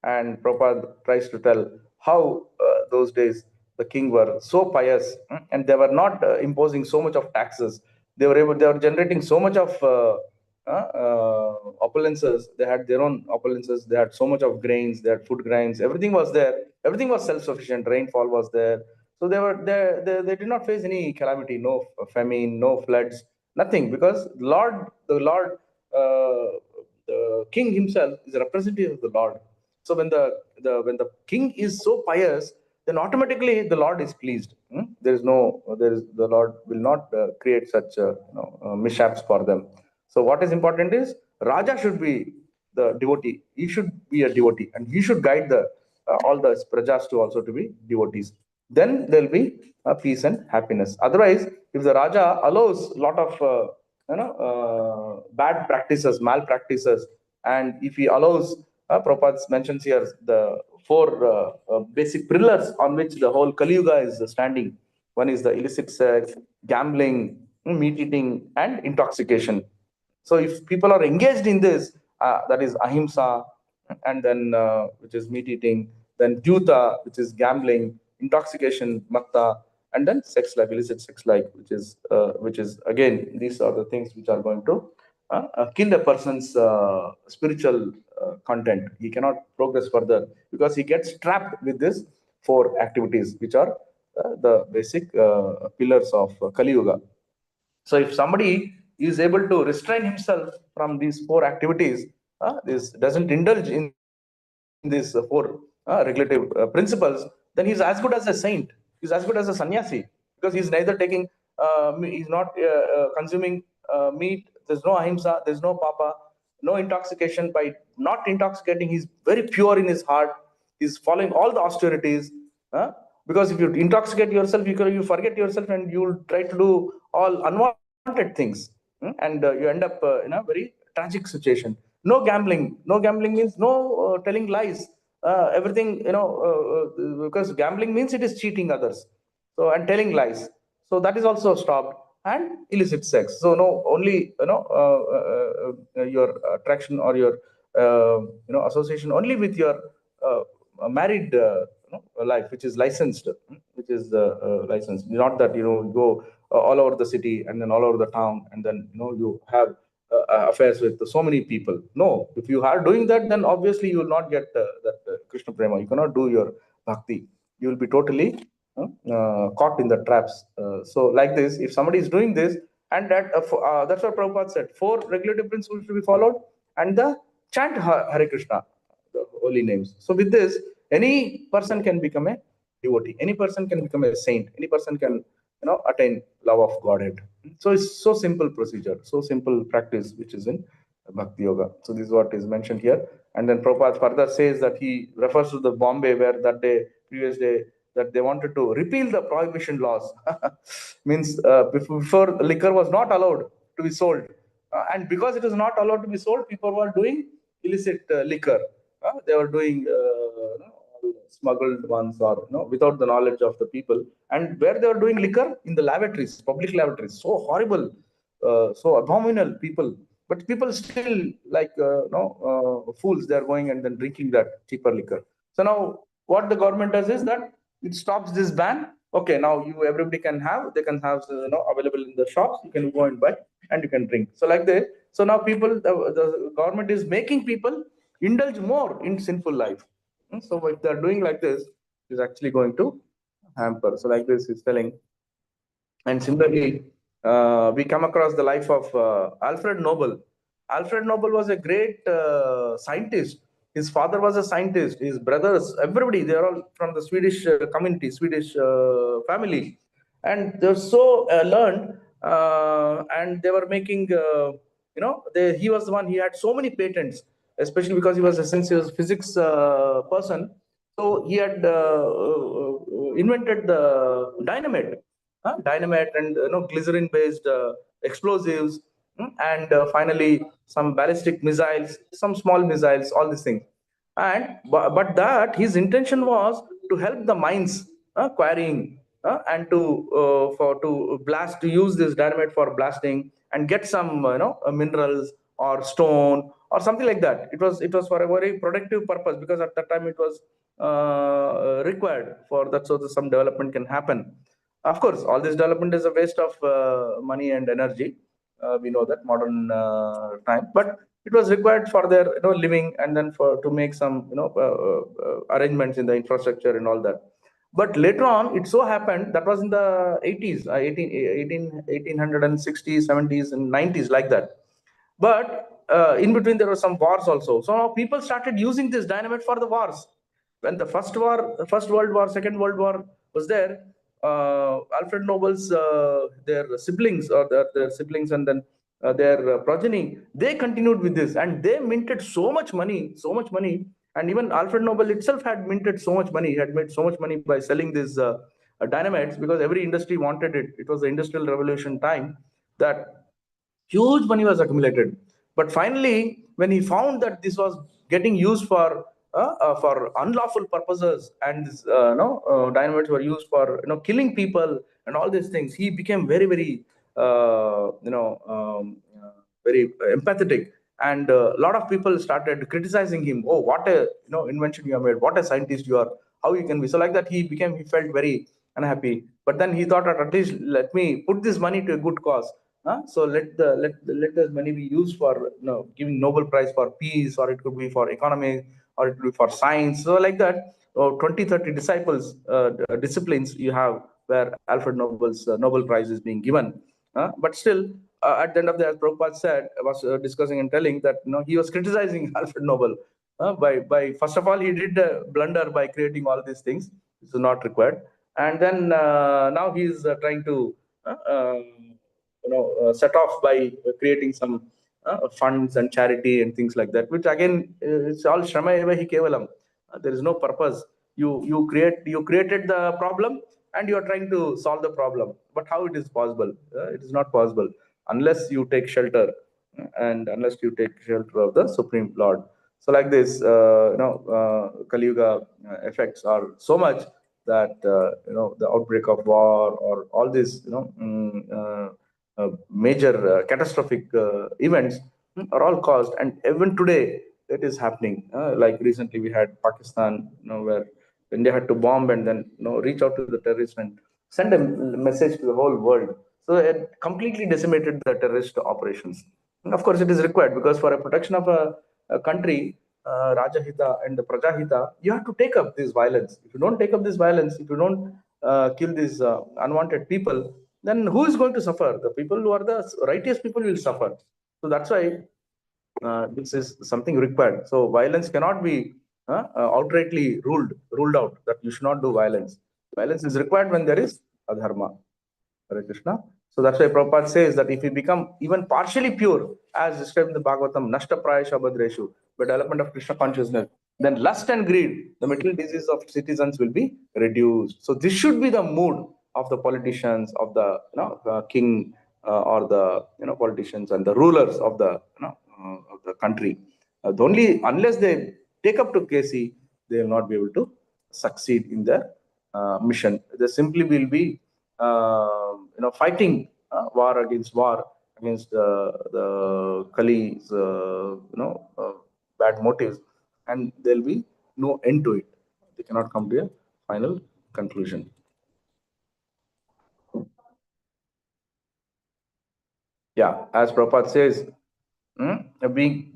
And Prabhupada tries to tell how those days the king were so pious, and they were not imposing so much of taxes. They were generating so much of opulences. They had their own opulences. They had so much of grains. They had food grains. Everything was there. Everything was self-sufficient. Rainfall was there. So they did not face any calamity, no famine, no floods, nothing, because the king himself is a representative of the Lord. So when the king is so pious, then automatically the Lord is pleased. The Lord will not create such mishaps for them. So what is important is Raja should be the devotee. He should be a devotee, and he should guide the all the prajas to also to be devotees. Then there will be peace and happiness. Otherwise, if the Raja allows a lot of bad practices, malpractices, and if he allows, Prabhupada mentions here the basic pillars on which the whole Kali Yuga is standing. One is the illicit sex, gambling, meat eating, and intoxication. So if people are engaged in this, that is ahimsa, and then which is meat eating, then dyuta, which is gambling, intoxication, matta, and then sex life, illicit sex life, which is again, these are the things which are going to kill a person's spiritual content. He cannot progress further because he gets trapped with this four activities, which are the basic pillars of Kali Yuga. So if somebody is able to restrain himself from these four activities, this doesn't indulge in these four regulative principles, then he's as good as a saint. He's as good as a sannyasi, because he's neither taking, he's not consuming meat. There's no ahimsa. There's no papa. No intoxication. By not intoxicating, he's very pure in his heart. He's following all the austerities. Because if you intoxicate yourself, you forget yourself, and you'll try to do all unwanted things, and you end up in a very tragic situation. No gambling. No gambling means no telling lies. Everything, because gambling means it is cheating others. So, and telling lies. So that is also stopped. And illicit sex. So no, only your attraction or your association only with your married life, which is licensed, licensed. Not that you go all over the city and then all over the town, and then you have affairs with so many people. No, if you are doing that, then obviously you will not get that Krishna prema. You cannot do your bhakti. You will be totally caught in the traps. So like this, if somebody is doing this, and that's what Prabhupada said, four regulative principles should be followed, and the chant Hare Krishna, the holy names. So with this, any person can become a devotee. Any person can become a saint. Any person can attain love of Godhead. So it's so simple procedure, so simple practice, which is in Bhakti Yoga. So this is what is mentioned here. And then Prabhupada further says that he refers to the Bombay, where that day, previous day, that they wanted to repeal the prohibition laws. Means before, liquor was not allowed to be sold. And because it was not allowed to be sold, people were doing illicit liquor. They were doing smuggled ones, or without the knowledge of the people. And where they were doing liquor? In the lavatories, public lavatories. So horrible, so abominable people. But people still, like fools, they are going and then drinking that cheaper liquor. So now what the government does is that it stops this ban. Okay, now everybody can have, they can have available in the shops. You can go and buy and you can drink. So like that. So now people, the government is making people indulge more in sinful life. So if they're doing like this, it's actually going to hamper. So like this is telling. And similarly, we come across the life of Alfred Nobel. Alfred Nobel was a great scientist. His father was a scientist. His brothers, everybody, they are all from the Swedish community, Swedish family. And they're so learned, and they were making, he was the one, he had so many patents, especially because he was a sensitive physics person. So he had invented the dynamite. Dynamite and glycerin-based explosives, and finally some ballistic missiles, some small missiles, all these things. And but that his intention was to help the mines quarrying, and to blast, to use this dynamite for blasting and get some minerals or stone or something like that. It was for a very productive purpose, because at that time it was required for that, so that some development can happen. Of course, all this development is a waste of money and energy. We know that modern time, but it was required for their living, and then to make some arrangements in the infrastructure and all that. But later on, it so happened that was in the 80s, 1860s, 70s, and 90s, like that. But in between, there were some wars also. So now people started using this dynamite for the wars. When the First World War, Second World War was there, Alfred Nobel's their siblings, or their siblings, and then their progeny, they continued with this, and they minted so much money. And even Alfred Nobel itself had minted so much money. He had made so much money by selling these dynamites, because every industry wanted it. It was the Industrial Revolution time that huge money was accumulated. But finally, when he found that this was getting used for for unlawful purposes, and dynamites were used for killing people and all these things. He became very, very very empathetic, and a lot of people started criticizing him. Oh, what a invention you have made! What a scientist you are! How you can be so like that? He felt very unhappy. But then he thought that at least let me put this money to a good cause. So let the money be used for giving Nobel Prize for peace, or it could be for economics, or it could be for science. So like that, 20-30 disciplines you have where Alfred Nobel's Nobel Prize is being given. But still, at the end of the, as Prabhupada said, was discussing and telling that he was criticizing Alfred Nobel by first of all, he did a blunder by creating all these things. This is not required, and then now he is trying to set off by creating some funds and charity and things like that, which again it's all shrama eva hi kevalam. There is no purpose. You created the problem and you are trying to solve the problem, but how it is possible? It is not possible unless you take shelter and unless you take shelter of the Supreme Lord. So like this, Kali Yuga effects are so much that the outbreak of war or all these major catastrophic events are all caused, and even today it is happening. Like recently we had Pakistan, where India had to bomb and then reach out to the terrorists and send a message to the whole world. So it completely decimated the terrorist operations. And of course, it is required because for a protection of a country, Rajahita and the Prajahita, you have to take up this violence. If you don't take up this violence, if you don't kill these unwanted people, then who is going to suffer? The people who are the righteous people will suffer. So that's why this is something required. So violence cannot be outrightly ruled out, that you should not do violence. Violence is required when there is adharma. Hare Krishna. So that's why Prabhupada says that if we become even partially pure, as described in the Bhagavatam, nashta prayasha badreshu, by development of Krishna consciousness, then lust and greed, the material diseases of citizens, will be reduced. So this should be the mood of the politicians, of the king, or the politicians and the rulers of the of the country. Only unless they take up to KC, they will not be able to succeed in their mission. They simply will be fighting war against the Kali's bad motives, and there'll be no end to it. They cannot come to a final conclusion. Yeah, as Prabhupada says,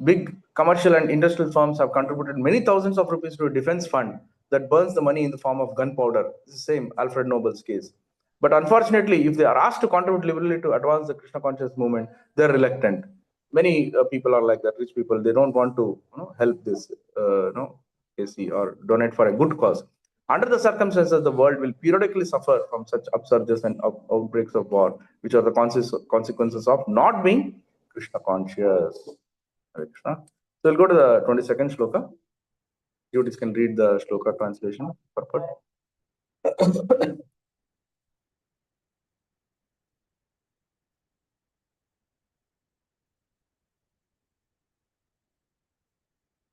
big commercial and industrial firms have contributed many thousands of rupees to a defense fund that burns the money in the form of gunpowder. This is the same Alfred Nobel's case. But unfortunately, if they are asked to contribute liberally to advance the Krishna conscious movement, they're reluctant. Many people are like that, rich people. They don't want to help this KC or donate for a good cause. Under the circumstances, the world will periodically suffer from such upsurges and outbreaks of war, which are the consequences of not being Krishna conscious. Hare Krishna. So we'll go to the 22nd shloka. Devotees can read the shloka translation. Purport.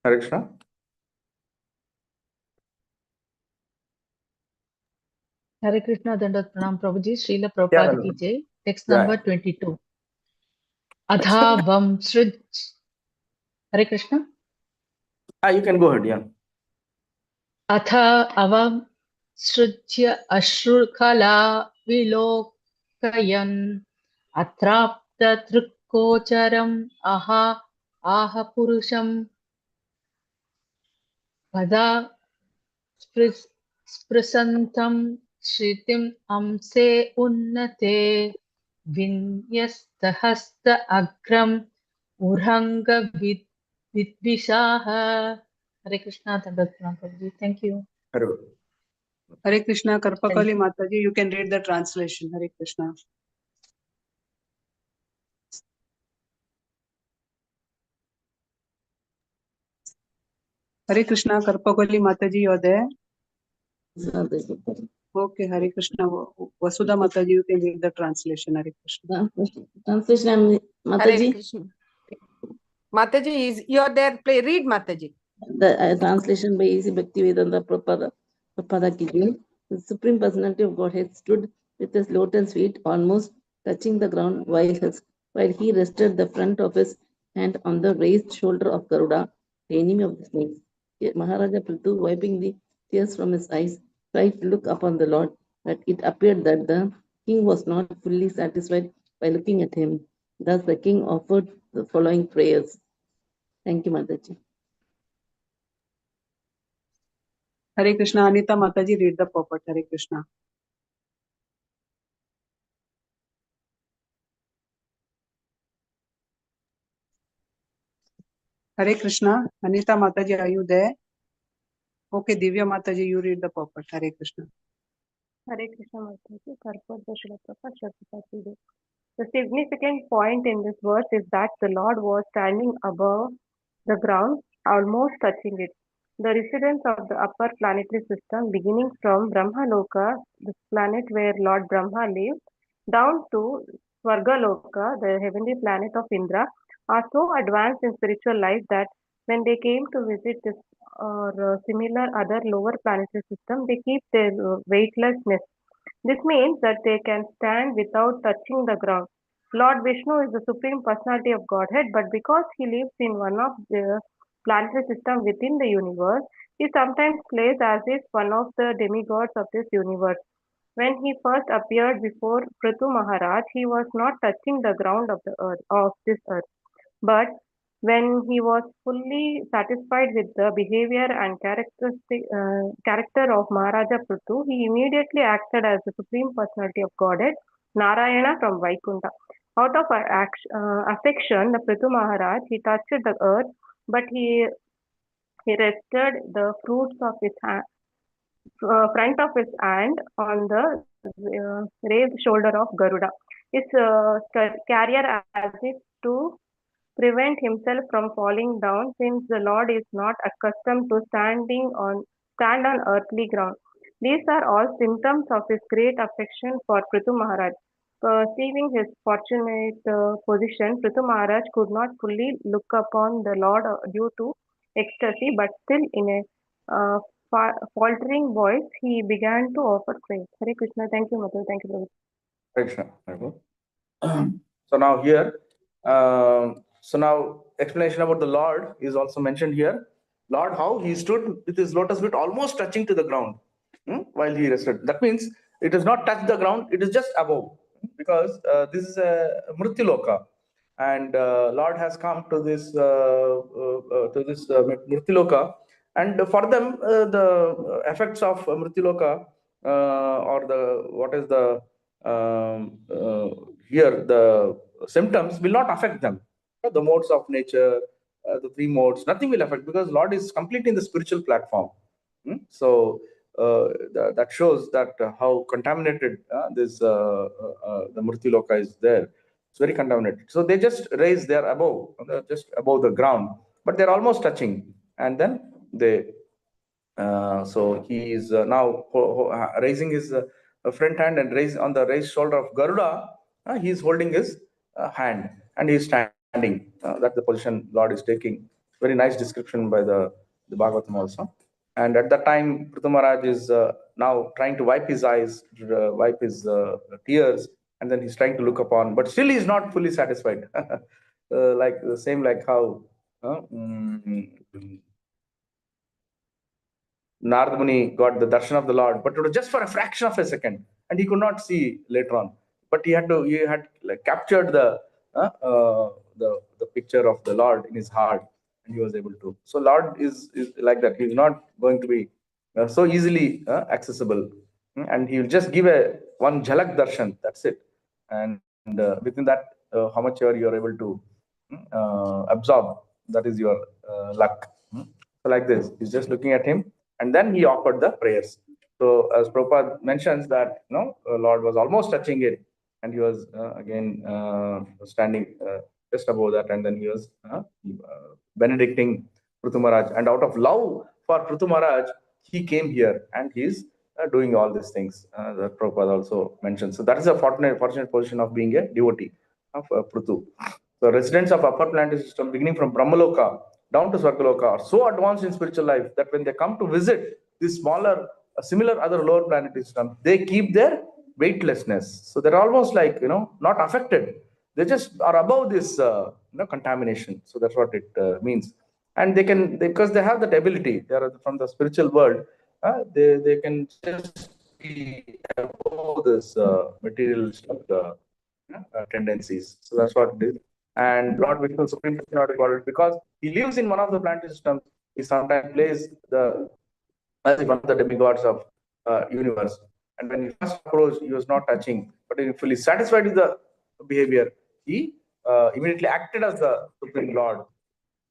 Hare Krishna. Hare Krishna, Dandat Pranam Prabhuji, Srila Prabhupada ki jai. Text number 22. Adha vam sruj. Hare Krishna. You can go ahead, yeah. Atha avam srujya ashrukala vilokayan atrapta trukkocharam aha purusham vada sprasantam shritim amse unnate vinyastahasta agram urhanga vidvishaha. Hare Krishna, Dandat Pranam Prabhuji. Thank you. Hare Krishna, Karpakali Mataji, you can read the translation. Hare Krishna. Hare Krishna, Karpakali Mataji, you're there? Okay, Hare Krishna. Vasudha Mataji, you can read the translation. Hare Krishna. Hare Krishna. Mataji, you're there. Read Mataji. The translation by A.C. Bhaktivedanta Prabhupada Kijun. The Supreme Personality of Godhead stood with his lotus feet almost touching the ground while he rested the front of his hand on the raised shoulder of Garuda, the enemy of the snakes. Yet Maharaja Prithu, wiping the tears from his eyes, tried to look upon the Lord, but it appeared that the king was not fully satisfied by looking at him. Thus the king offered the following prayers. Thank you, Mataji. Hare Krishna. Anita Mataji, read the purport. Hare Krishna. Hare Krishna. Anita Mataji, are you there? Okay, Divya Mataji, you read the purport. Hare Krishna. Hare Krishna Mataji, purport the Srila Prabhupada Shakti. The significant point in this verse is that the Lord was standing above the ground, almost touching it. The residents of the upper planetary system, beginning from Brahmaloka, the planet where Lord Brahma lived, down to Swargaloka, the heavenly planet of Indra, are so advanced in spiritual life that when they came to visit this or similar other lower planetary system, they keep their weightlessness. This means that they can stand without touching the ground. Lord Vishnu is the supreme personality of Godhead, but because he lives in one of the planetary system within the universe, he sometimes plays as if one of the demigods of this universe. When he first appeared before Prithu Maharaj, he was not touching the ground of the earth of this earth. But when he was fully satisfied with the behavior and character of Maharaja Prithu, he immediately acted as the supreme personality of Godhead, Narayana from Vaikunta. Out of affection, the Prithu Maharaj, he touched the earth, but he rested the fruits of his front of his hand on the raised shoulder of Garuda. His carrier as if to prevent himself from falling down, since the Lord is not accustomed to stand on earthly ground. These are all symptoms of his great affection for Prithu Maharaj. Perceiving his fortunate position, Prithu Maharaj could not fully look upon the Lord due to ecstasy, but still in a faltering voice, he began to offer praise. Hare Krishna. Thank you, Mother. Thank you, Prabhu. Hare Krishna. So now here, so now explanation about the Lord is also mentioned here. Lord, how he stood with his lotus feet almost touching to the ground while he rested. That means it does not touch the ground; it is just above, because this is a Mrittiloka, and Lord has come to this Mrittiloka, and for them the effects of Mrittiloka or the what is the here the symptoms will not affect them. The modes of nature, the three modes, nothing will affect, because Lord is completely in the spiritual platform. So that shows that how contaminated the Murti Loka is there. It's very contaminated. So they just raise their above, just above the ground, but they're almost touching, and then they. So he is now raising his front hand and raise on the raised shoulder of Garuda. He is holding his hand and he is standing. That's the position Lord is taking. Very nice description by the Bhagavatam also. And at that time, Prithu Maharaj is now trying to wipe his eyes, wipe his tears, and then he's trying to look upon, but still he's not fully satisfied. Like the same, like how Narad Muni got the darshan of the Lord, but it was just for a fraction of a second, and he could not see later on. But he had like, captured the picture of the Lord in his heart, and he was able to. So Lord is like that. He's not going to be so easily accessible, and he will just give one jhalak darshan. That's it, and within that, how much you are able to absorb, that is your luck. So like this, he's just looking at him, and then he offered the prayers. So as Prabhupada mentions that, Lord was almost touching it, and he was again standing just above that, and then he was benedicting Prithu Maharaj. And out of love for Prithu Maharaj, he came here, and he's doing all these things that Prabhupada also mentioned. So that is a fortunate position of being a devotee of Prithu. So residents of upper planetary system, beginning from Brahmaloka, down to Swargaloka are so advanced in spiritual life that when they come to visit these smaller, similar other lower planetary systems, they keep their weightlessness. So they're almost like, not affected. They just are above this, contamination. So that's what it means. And they can, because they have that ability, they are from the spiritual world, they can just be above this materialistic tendencies. So that's what it is. And Lord Vishnu, Supreme Personality of Godhead, because he lives in one of the planetary systems, he sometimes plays as one of the demigods of universe. And when he first approached, he was not touching, but when fully satisfied with the behavior, he immediately acted as the Supreme Lord,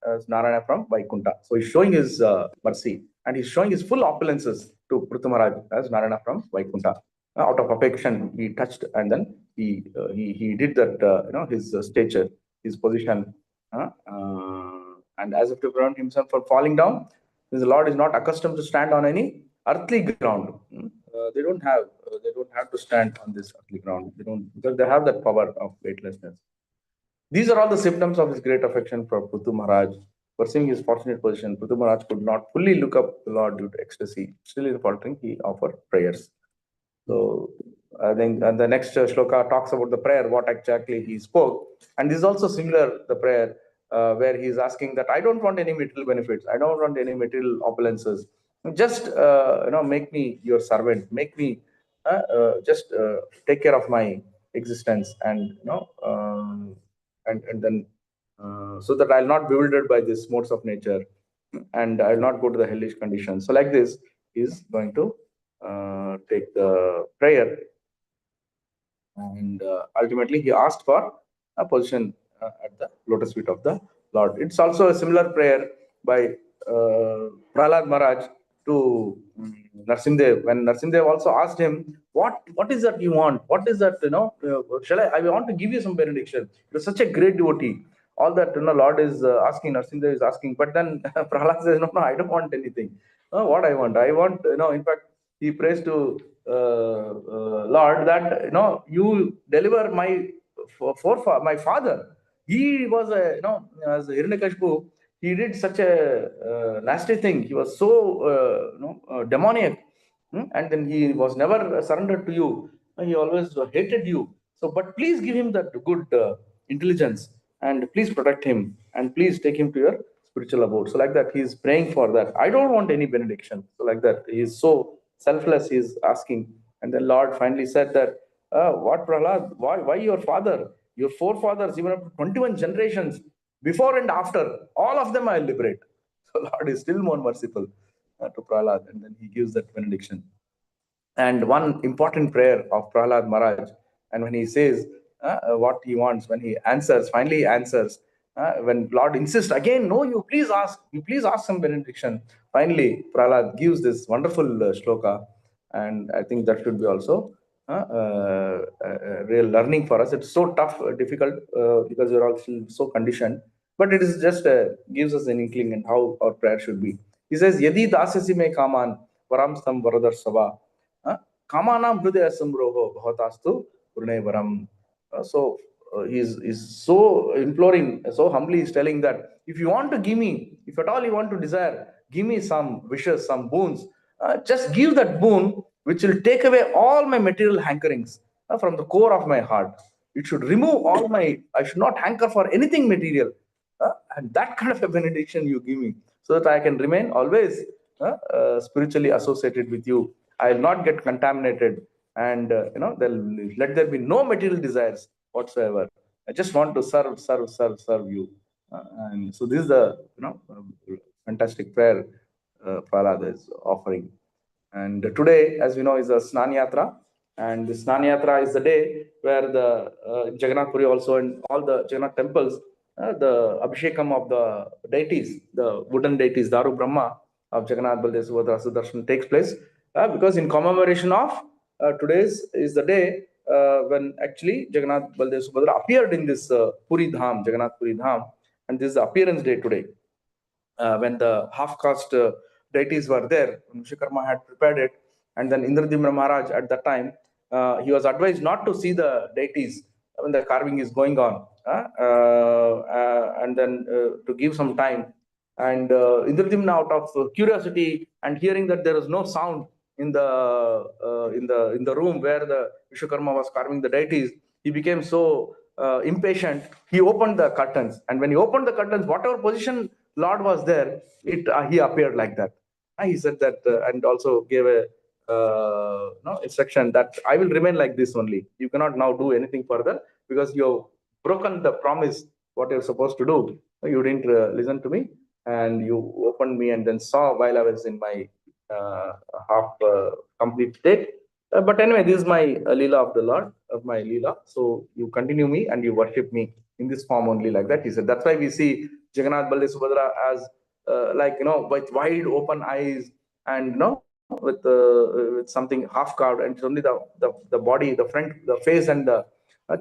as Narayana from Vaikunta. So he's showing his mercy, and he's showing his full opulences to Prithu Maharaj as Narayana from Vaikunta. Out of affection, he touched, and then he did that, his stature, his position, and as if to prevent himself from falling down. The Lord is not accustomed to stand on any earthly ground. They don't have to stand on this earthly ground. They don't, because they have that power of weightlessness. These are all the symptoms of his great affection for Prithu Maharaj. Perceiving his fortunate position, Prithu Maharaj could not fully look up the Lord due to ecstasy. Still in faltering, he offered prayers. So I think and the next shloka talks about the prayer, what exactly he spoke. And this is also similar, the prayer, where he is asking that I don't want any material benefits. I don't want any material opulences. Just, make me your servant. Make me just take care of my existence, and, and then so that I'll not be bewildered by these modes of nature, and I'll not go to the hellish conditions. So like this, he's going to take the prayer, and ultimately he asked for a position at the lotus feet of the Lord. It's also a similar prayer by Prahlad Maharaj to Narsimdev, when Narsimdev also asked him, what is that you want? What is that, shall I want to give you some benediction. You're such a great devotee. All that, Lord is asking, Narsimdev is asking, but then Prahlad says, no, I don't want anything. What I want, in fact, he prays to Lord that, you deliver my my father. He was as Hiranyakashipu, he did such a nasty thing. He was so demoniac, and then he was never surrendered to you. He always hated you. So, but please give him that good intelligence, and please protect him, and please take him to your spiritual abode. So like that, he is praying for that. I don't want any benediction. So like that, he is so selfless. He is asking, and then Lord finally said that, what Prahlad? Why your father? Your forefathers, even up to 21 generations, before and after, all of them I liberate. So Lord is still more merciful to Prahlad, and then he gives that benediction. And one important prayer of Prahlad Maharaj, and when he says what he wants, when he answers, finally answers, when Lord insists again, no, you please ask some benediction. Finally, Prahlad gives this wonderful shloka, and I think that should be also real learning for us. It's so tough, difficult, because we're all so conditioned, but it is just gives us an inkling and how our prayer should be. He says, Yadi dasasi me kaman varam stam varadar sava. Kamanam Hridaya Samroho Bhavastastu Purnevaram. He's so imploring, so humbly he's telling that if you want to give me, if at all you want to desire, give me some wishes, some boons, just give that boon which will take away all my material hankerings from the core of my heart. It should remove all I should not hanker for anything material. And that kind of a benediction you give me, so that I can remain always spiritually associated with you. I will not get contaminated, and let there be no material desires whatsoever. I just want to serve you. And so this is the fantastic prayer Prahlad is offering. And today, as we know, is a Snan Yatra, and the Snan Yatra is the day where the Jagannath Puri also, and all the Jagannath temples, the Abhishekam of the deities, the wooden deities, Daru Brahma of Jagannath, Baldev, Subhadra, Sudarshan takes place, because in commemoration of today's is the day when actually Jagannath, Baldev, Subhadra appeared in this Puri Dham, Jagannath Puri Dham, and this is the appearance day today. When the half-caste deities were there, Vishakarma had prepared it, and then Indradimna Maharaj at that time, he was advised not to see the deities when the carving is going on, and then to give some time And Indradyumna, out of curiosity and hearing that there was no sound in the room where the Vishwakarma was carving the deities, he became so impatient. He opened the curtains, and when he opened the curtains, whatever position Lord was there, he appeared like that. He said that, and also gave a instruction that I will remain like this only. You cannot now do anything further because you have broken the promise what you're supposed to do. You didn't listen to me, and you opened me and then saw while I was in my half complete state. But anyway, this is my Leela of the Lord, of my Leela. So you continue me and you worship me in this form only, like that. He said, that's why we see Jagannath, Baldev, Subhadra as with wide open eyes and with something half carved, and it's only the body, the front, the face, and the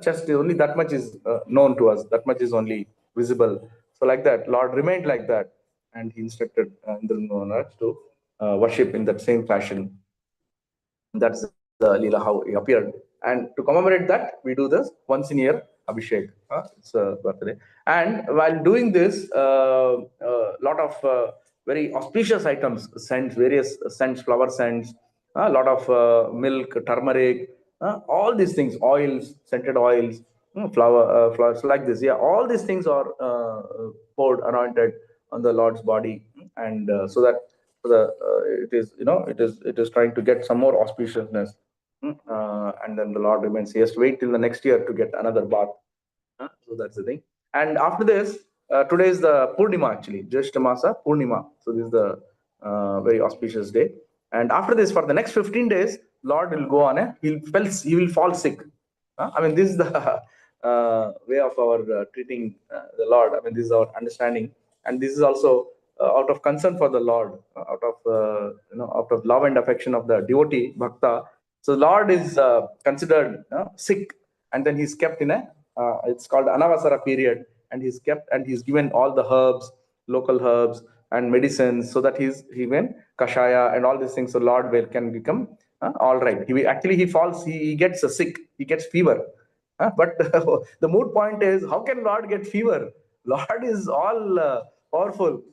chest is only that much is known to us. That much is only visible. So like that, Lord remained like that, and he instructed Indra to worship in that same fashion. That's the Leela how he appeared. And to commemorate that, we do this once in a year, Abhishek. It's a birthday. And while doing this, lot of very auspicious items, scents, various scents, flower scents, a lot of milk, turmeric, all these things, oils, scented oils, flowers like this. Yeah, all these things are poured, anointed on the Lord's body, and so that it is trying to get some more auspiciousness. And then the Lord remains. He has to wait till the next year to get another bath. So that's the thing. And after this, today is the Purnima actually, Jyeshta Masa Purnima. So this is the very auspicious day. And after this, for the next 15 days, Lord will go on he will fall sick. I mean, this is the way of our treating the Lord. I mean, this is our understanding, and this is also out of concern for the Lord, out of love and affection of the devotee bhakta. So Lord is considered sick, and then he's kept in it's called Anavasara period, and he's kept and he's given all the herbs, local herbs and medicines, so that he went kashaya and all these things. So Lord can become all right. He falls, he gets sick, he gets fever. But the moot point is, how can Lord get fever? Lord is all powerful,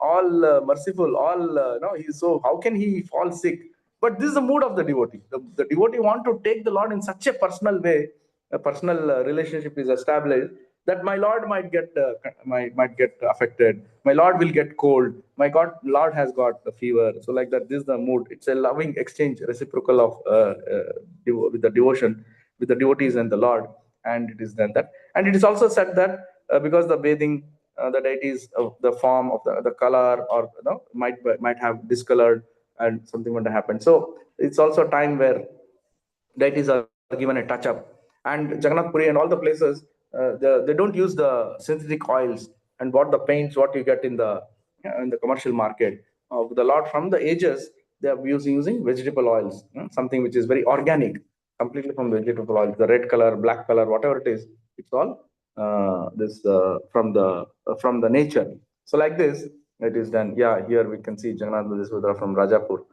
all merciful, all no. So how can he fall sick? But this is the mood of the devotee. The devotee want to take the Lord in such a personal way. A personal relationship is established that my Lord might get affected. My Lord will get cold. My Lord has got a fever. So like that, this is the mood. It's a loving exchange, reciprocal of with the devotion, with the devotees and the Lord. And it is then that. And it is also said that because the bathing, the deities of the form of the color, or might have discolored and something would happen. So it's also a time where deities are given a touch up. And Jagannath Puri and all the places, they don't use the synthetic oils and the paints what you get in the commercial market. The Lord from the ages, they are using vegetable oils, something which is very organic, completely from vegetable oils. The red color, black color, whatever it is, it's all from the nature. So like this, it is done. Yeah, here we can see Jagannath Sudra from Rajapur.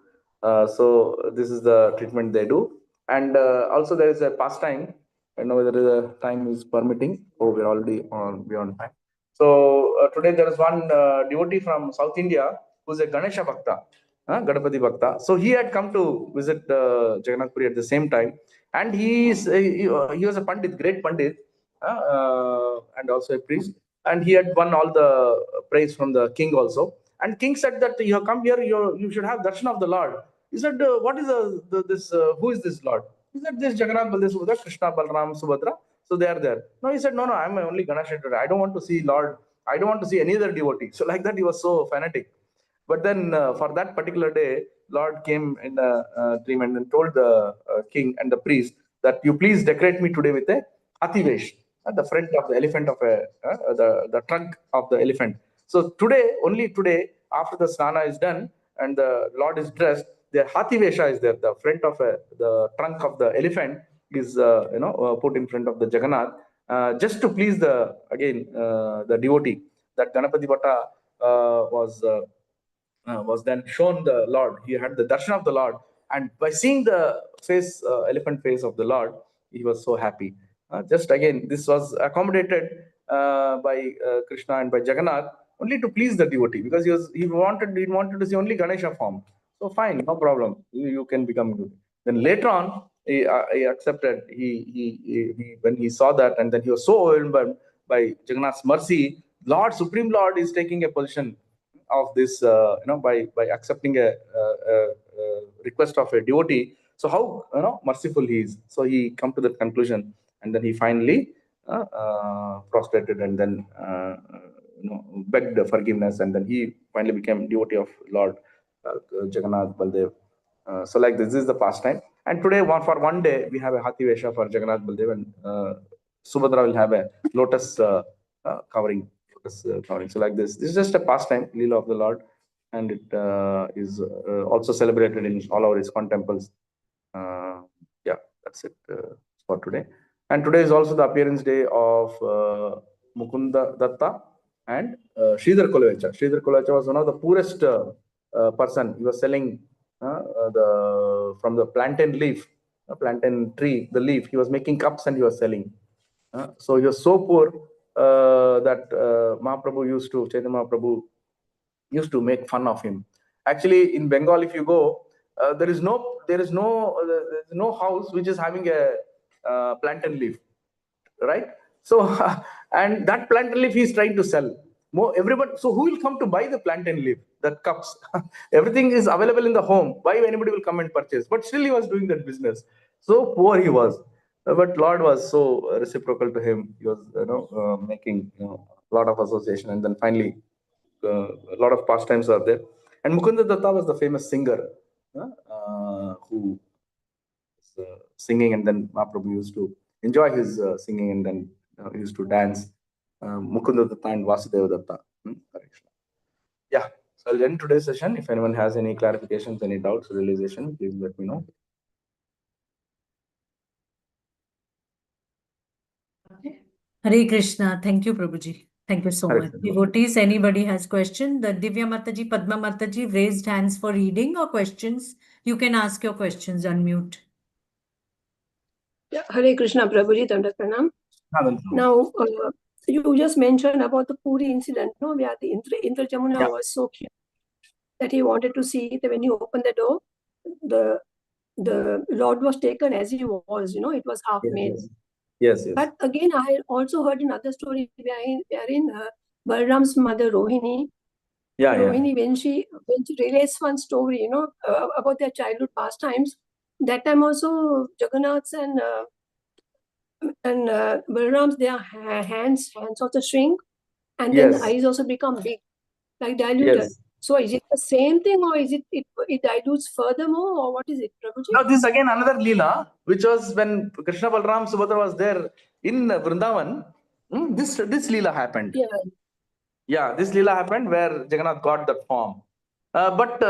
So this is the treatment they do. And also there is a pastime. I know whether the time is permitting. Oh, we're already on beyond time. So today there is one devotee from South India who's a Ganesha Bhakta, Ganapati Bhakta. So he had come to visit Jagannath Puri at the same time, and he was a Pandit, great Pandit, and also a priest. And he had won all the praise from the king also. And king said that you have come here, you should have darshan of the Lord. He said, what is who is this Lord? He said, this Jagannath, Baldev, Subhadra, Krishna, Balram, Subhadra. So they are there. No, he said, no, I'm only Ganesha. I don't want to see Lord. I don't want to see any other devotee. So like that, he was so fanatic. But then for that particular day, Lord came in a dream and then told the king and the priest that you please decorate me today with a Ativesh, at the front of the elephant of the trunk of the elephant. So today, only today, after the snana is done and the Lord is dressed, the Hathivesha is there. The front of the trunk of the elephant is put in front of the Jagannath, just to please the devotee. That Ganapati Bhatta was then shown the Lord. He had the darshan of the Lord, and by seeing the elephant face of the Lord, he was so happy. Just again, this was accommodated by Krishna and by Jagannath only to please the devotee, because he wanted to see only Ganesha form. So fine, no problem. You can become good. Then later on, he accepted. He when he saw that, and then he was so overwhelmed by Jagannath's mercy. Supreme Lord is taking a position of this, by accepting a request of a devotee. So how merciful he is. So he come to that conclusion, and then he finally prostrated, and then begged forgiveness, and then he finally became devotee of Lord Jagannath Baldev. So like this is the pastime. And today, for one day, we have a Hathi Vesha for Jagannath Baldev, and Subhadra will have a lotus covering. So like this is just a pastime, Leela of the Lord, and it is also celebrated in all our ISKCON temples. Yeah, that's it for today. And today is also the appearance day of Mukunda Datta and Sridhar Kolavecha. Sridhar Kolavecha was one of the poorest person. He was selling from the plantain leaf, plantain tree, the leaf. He was making cups and he was selling. So he was so poor that Chaitanya Mahaprabhu used to make fun of him. Actually, in Bengal, if you go, there is no house which is having a plantain leaf, right? So and that plantain leaf he is trying to sell. Everybody, so who will come to buy the plantain leaf, that cups? Everything is available in the home. Why anybody will come and purchase? But still he was doing that business. So poor he was. But Lord was so reciprocal to him. He was making a lot of association, and then finally a lot of pastimes are there. And Mukunda Datta was the famous singer who was singing, and then Mahaprabhu used to enjoy his singing, and then used to dance. Mukunda Datta and Vasudeva Datta. Yeah, so I'll end today's session. If anyone has any clarifications, any doubts, realization, please let me know. Hare Krishna. Thank you, Prabhuji. Thank you so Hare much. Krishna. Devotees, anybody has question? The Divya Mataji, Padma Mataji raised hands for reading or questions. You can ask your questions, unmute. Yeah, Hare Krishna, Prabhuji, Dandavat Pranam. Now, you just mentioned about the Puri incident, no, where the Indra Jamuna was so cute that he wanted to see that when you open the door, the Lord was taken as he was, it was half made. Yes. But again, I also heard another story wherein Balram's mother Rohini, when she relates one story, about their childhood pastimes, that time also Jagannath's and Balram's, their hands also shrink, and then the eyes also become big, like diluted. Yes. So is it the same thing, or is it dilutes furthermore, or what is it, Prabhuji? Now this is again another Leela, which was when Krishna Balram Subhadra was there in Vrindavan. This Leela happened. Yeah, this Leela happened where Jagannath got that form. But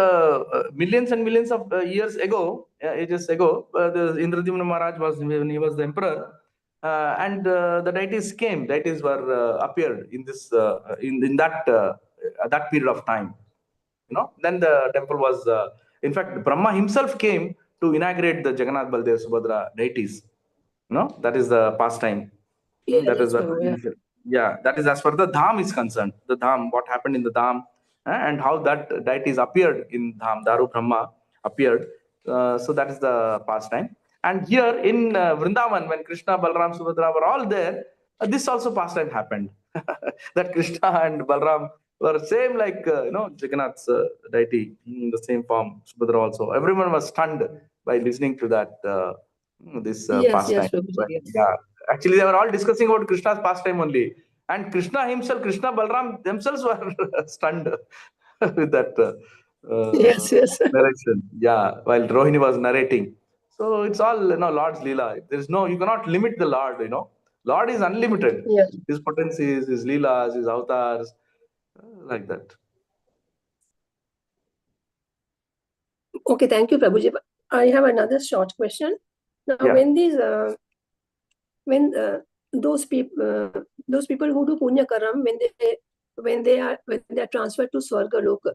millions and millions of years ago, ages ago, the Indradyumna Maharaj was, when he was the emperor, and the deities came. Deities were appeared in this in that period of time. Then the temple was. In fact, Brahma himself came to inaugurate the Jagannath Baldev Subhadra deities. That is the pastime. That is that is as far the Dham is concerned. The Dham, what happened in the Dham, and how that deities appeared in Dham. Daru Brahma appeared. So that is the pastime. And here in Vrindavan, when Krishna, Balram, Subhadra were all there, this also pastime happened. That Krishna and Balram were same like Jagannath's deity in the same form. Subhadra also. Everyone was stunned by listening to that pastime. Actually, they were all discussing about Krishna's pastime only, and Krishna himself, Krishna Balram themselves were stunned with that narration. Yeah, while Rohini was narrating. So it's all Lord's Leela. There is you cannot limit the Lord. Lord is unlimited. His potencies, his Leelas, his avatars, like that. Okay, thank you, Prabhuji. I have another short question. Now, when those people who do punya karam, when they are transferred to Swarga Loka,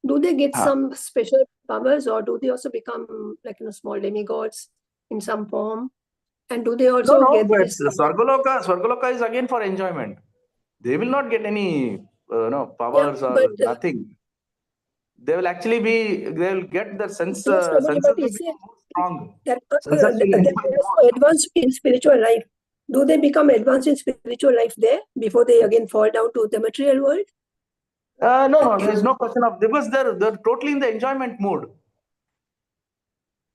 do they get some special powers, or do they also become like small demigods in some form? And do they also get this? Swargaloka is again for enjoyment. They will not get any powers or but nothing. They will actually they will get their sense, yes, Prabhuji, senses but will is become it more strong. that Senses will they enjoy are more. so advanced in spiritual life? Do they become advanced in spiritual life there before they again fall down to the material world? No, there is no question of, because they're totally in the enjoyment mood.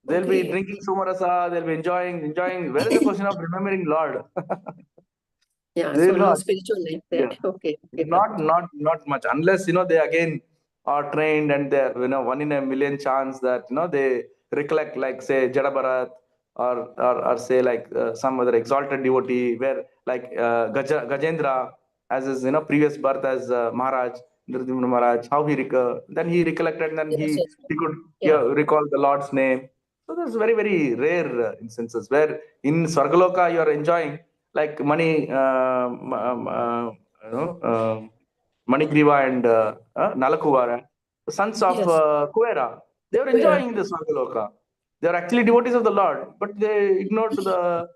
They'll be Okay. drinking sumarasa, they'll be enjoying. Where is the question of remembering Lord? Yeah, They so will no not. spiritual life there. Yeah. Okay. Okay, Not much, unless they again are trained and they're 1 in a million chance that they recollect, like say Jada Bharat, or say like some other exalted devotee, where like Gajendra, as his previous birth as Maharaj Nrsimha Maharaj, how then he recollected, and then Yes, yes. he could Yeah. recall the Lord's name. So there's very, very rare instances where in Swargaloka you are enjoying, like Mani, Manigriva and Nalakuvara, the sons of Yes. Kuvera. They were Yeah. enjoying the Swargaloka. They are actually devotees of the Lord, but they ignored the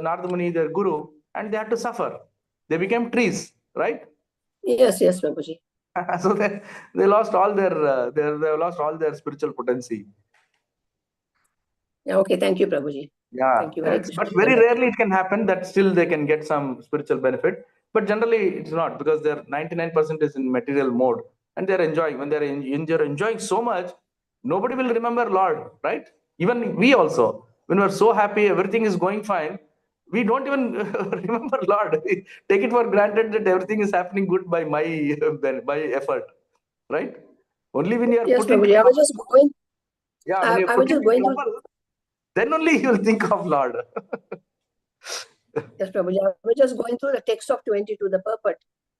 Narada Muni, their guru, and they had to suffer. They became trees, right? Yes, yes, Prabhuji. So they lost all they lost all their spiritual potency. Yeah, okay, thank you, Prabhuji. Yeah, Thank you. Hare Krishna. but very rarely it can happen that still they can get some spiritual benefit. But generally it's not, because they're 99% is in material mode, and they're enjoying. When they're enjoying so much, nobody will remember Lord, right? Even we also, when we're so happy, everything is going fine, we don't even remember Lord. We take it for granted that everything is happening good by my effort, right? Only when you are Yes, put into Prabhuji. I was just going. when you're I put was just into going through. trouble, then only you'll think of Lord. Yes, Prabhuji. I was just going through the text of 22, the purport.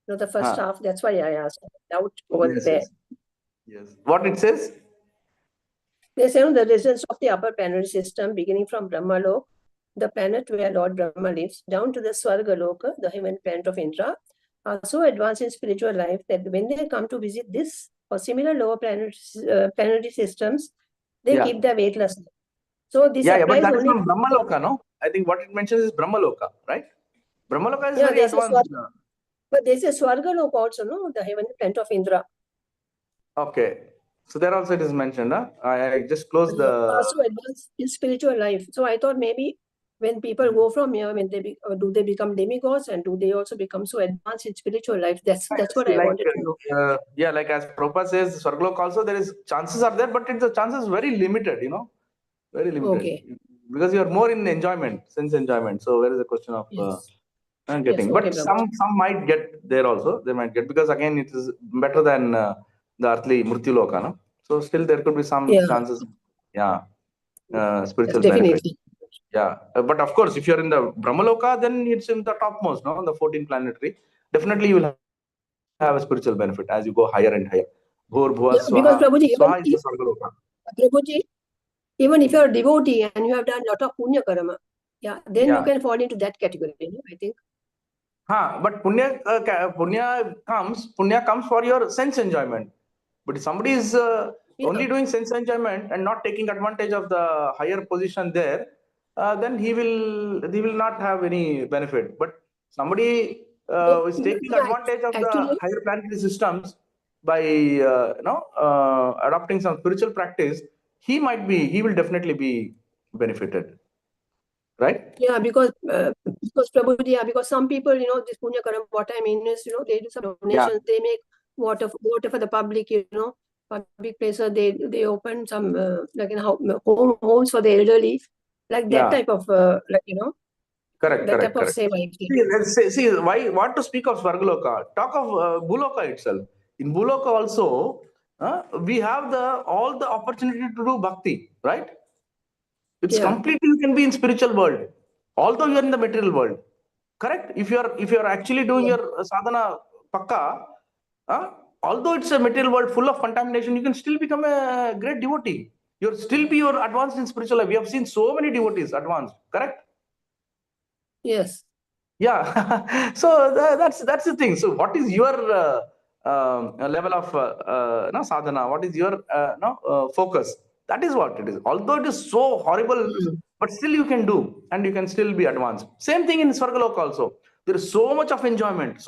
The first half. That's why I asked doubt over there. Yes. What it says? They say the residents of the upper planetary system, beginning from Brahmalok, the planet where Lord Brahma lives, down to the Swargaloka, the heaven planet of Indra, are so advanced in spiritual life that when they come to visit this or similar lower planetary systems, they keep their weightlessness. So this but applies that is only from Brahmaloka, no? I think what it mentions is Brahmaloka, right? Brahmaloka is very advanced. But there's a Swargaloka also, no? The heaven planet of Indra. Okay. So there also it is mentioned. I just closed the. Also advanced in spiritual life. So I thought maybe when people go from here, when do they become demigods, and do they also become so advanced in spiritual life? That's what I wanted to know. Like as Prabhupada says, Swargaloka also there is chances are there, but the chances very limited. Very limited. Okay. Because you are more in enjoyment, sense enjoyment. So where is the question of getting? Yes, But okay, some might get there also. They might get, because again it is better than the earthly Murtiloka, no? So still there could be some chances. Yeah. Spiritual benefit. Definitely. Yeah. But of course, if you're in the Brahmaloka, then it's in the topmost, no? The 14 planetary. Definitely you will have a spiritual benefit as you go higher and higher. Bhur, Bhuva, Because Swaha. Prabhuji, Swaha is the Swargaloka. Prabhuji, even if you're a devotee and you have done a lot of punya karma, then you can fall into that category, I think. But punya comes for your sense enjoyment. But if somebody is only doing sense enjoyment and not taking advantage of the higher position there, then he will not have any benefit. But somebody is taking advantage of the higher planetary systems by adopting some spiritual practice, he will definitely be benefited, right? Yeah, because Prabhuji, because some people, this punya karma, what I mean is, they do some donations, they make water for the public, public places, they open some homes for the elderly, like that type of Correct. type of seva. See, why what to speak of Swargaloka? Talk of Bhuloka itself. In Bhuloka also, we have all the opportunity to do bhakti, right? It's completely, you can be in spiritual world, although you are in the material world. Correct? If you are actually doing your sadhana pakka, although it's a material world full of contamination, you can still become a great devotee. You'll still be advanced in spiritual life. We have seen so many devotees advanced. Correct? Yes. Yeah. So that's the thing. So what is your level of sadhana? What is your focus? That is what it is. Although it is so horrible, but still you can do, and you can still be advanced. Same thing in Swargaloka also. There is so much of enjoyment,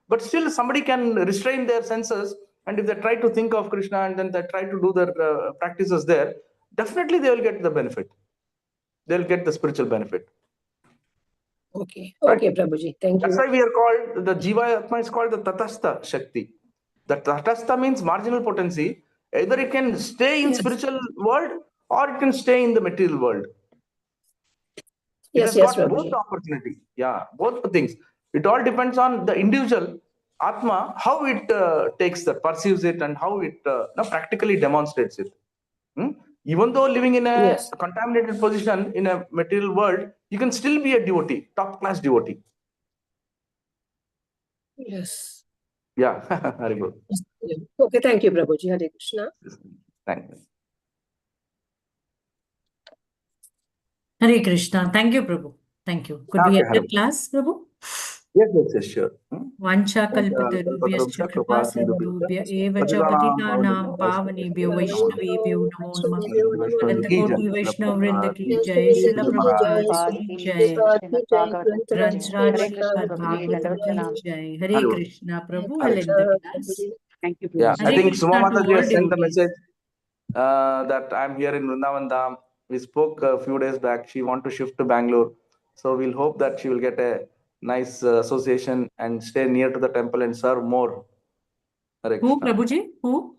but still somebody can restrain their senses, and if they try to think of Krishna and then they try to do their practices there, definitely they will get the benefit. They'll get the spiritual benefit. Okay. Right? Okay, Prabhuji. Thank That's you. why we are called, the Jiva Atma is called the Tatastha Shakti. The Tatastha means marginal potency. Either it can stay in Yes. spiritual world or it can stay in the material world. It Yes, has yes, got both Prabhuji. the opportunity. Yeah, both the things. It all depends on the individual Atma, how it takes that, perceives it, and how it practically demonstrates it. Even though living in a Yes. contaminated position in a material world, you can still be a devotee, top class devotee. Yes. Yeah, very good. Okay, thank you, Prabhuji. Hare Krishna. Thank you. Hare Krishna. Thank you, Prabhu. Thank you. Could we Okay, end the Hare. class, Prabhu? Yes, sure. Vancha kalpatarubhyascha kripa sindhubhya eva cha patitanam pavanebhyo vaishnavebhyo namo namah. Shantakoti Vaishnav Vrinda ki jai, Srila Prabhupada ki jai, Ransraj Bhagavatam ki jai. Hare Krishna. Prabhu, I'll end the class. Thank you, Yeah, Prabhuji. I Hare think Krishna Suma to Mataji all has sent the devotees. message that I'm here in Vrindavan Dham. We spoke a few days back. She wants to shift to Bangalore. So we'll hope that she will get a nice association and stay near to the temple and serve more. Hare Who, Krishna. Prabhuji? Who?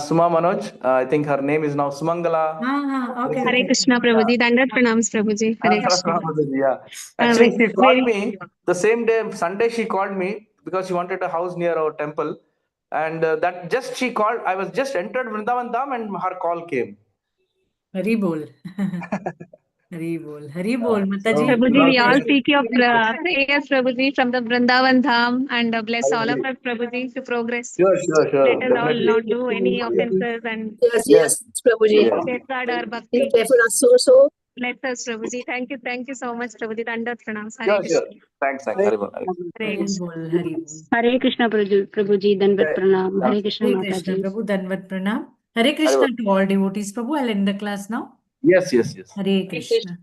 Suma Manoj. I think her name is now Sumangala. Okay, Hare okay. Krishna, Prabhuji. Dandat pranams, Prabhuji. Hare Krishna. Yeah. Actually, she called me the same day, Sunday. She called me because she wanted a house near our temple, and that just she called. I was just entered Vrindavan Dham, and her call came. Hari bol. Hari bol. Hari bol, So Mataji. Prabhuji, we all yes, seek your prayers, Prabhuji, from the Vrindavan Dham, and bless all of us, Prabhuji, to progress. sure. Let us all Definitely. not do any offenses and Yes, Yes. Prabhuji. Yes. safeguard our Please bhakti. pray for us so. Bless us, Prabhuji. Thank you so much, Prabhuji. Dandat pranams. Hare Sure. Krishna. Thanks. Hari Bol. Hare Hari Krishna. bol. Hari bol. Hare Krishna, Prabhuji. Dandat pranam. Hare Krishna, Hare Krishna, Mataji. Prabhu. Danvat pranam. Hare Krishna to all devotees, Prabhu. I'll end the class now. Yes. Hare Krishna.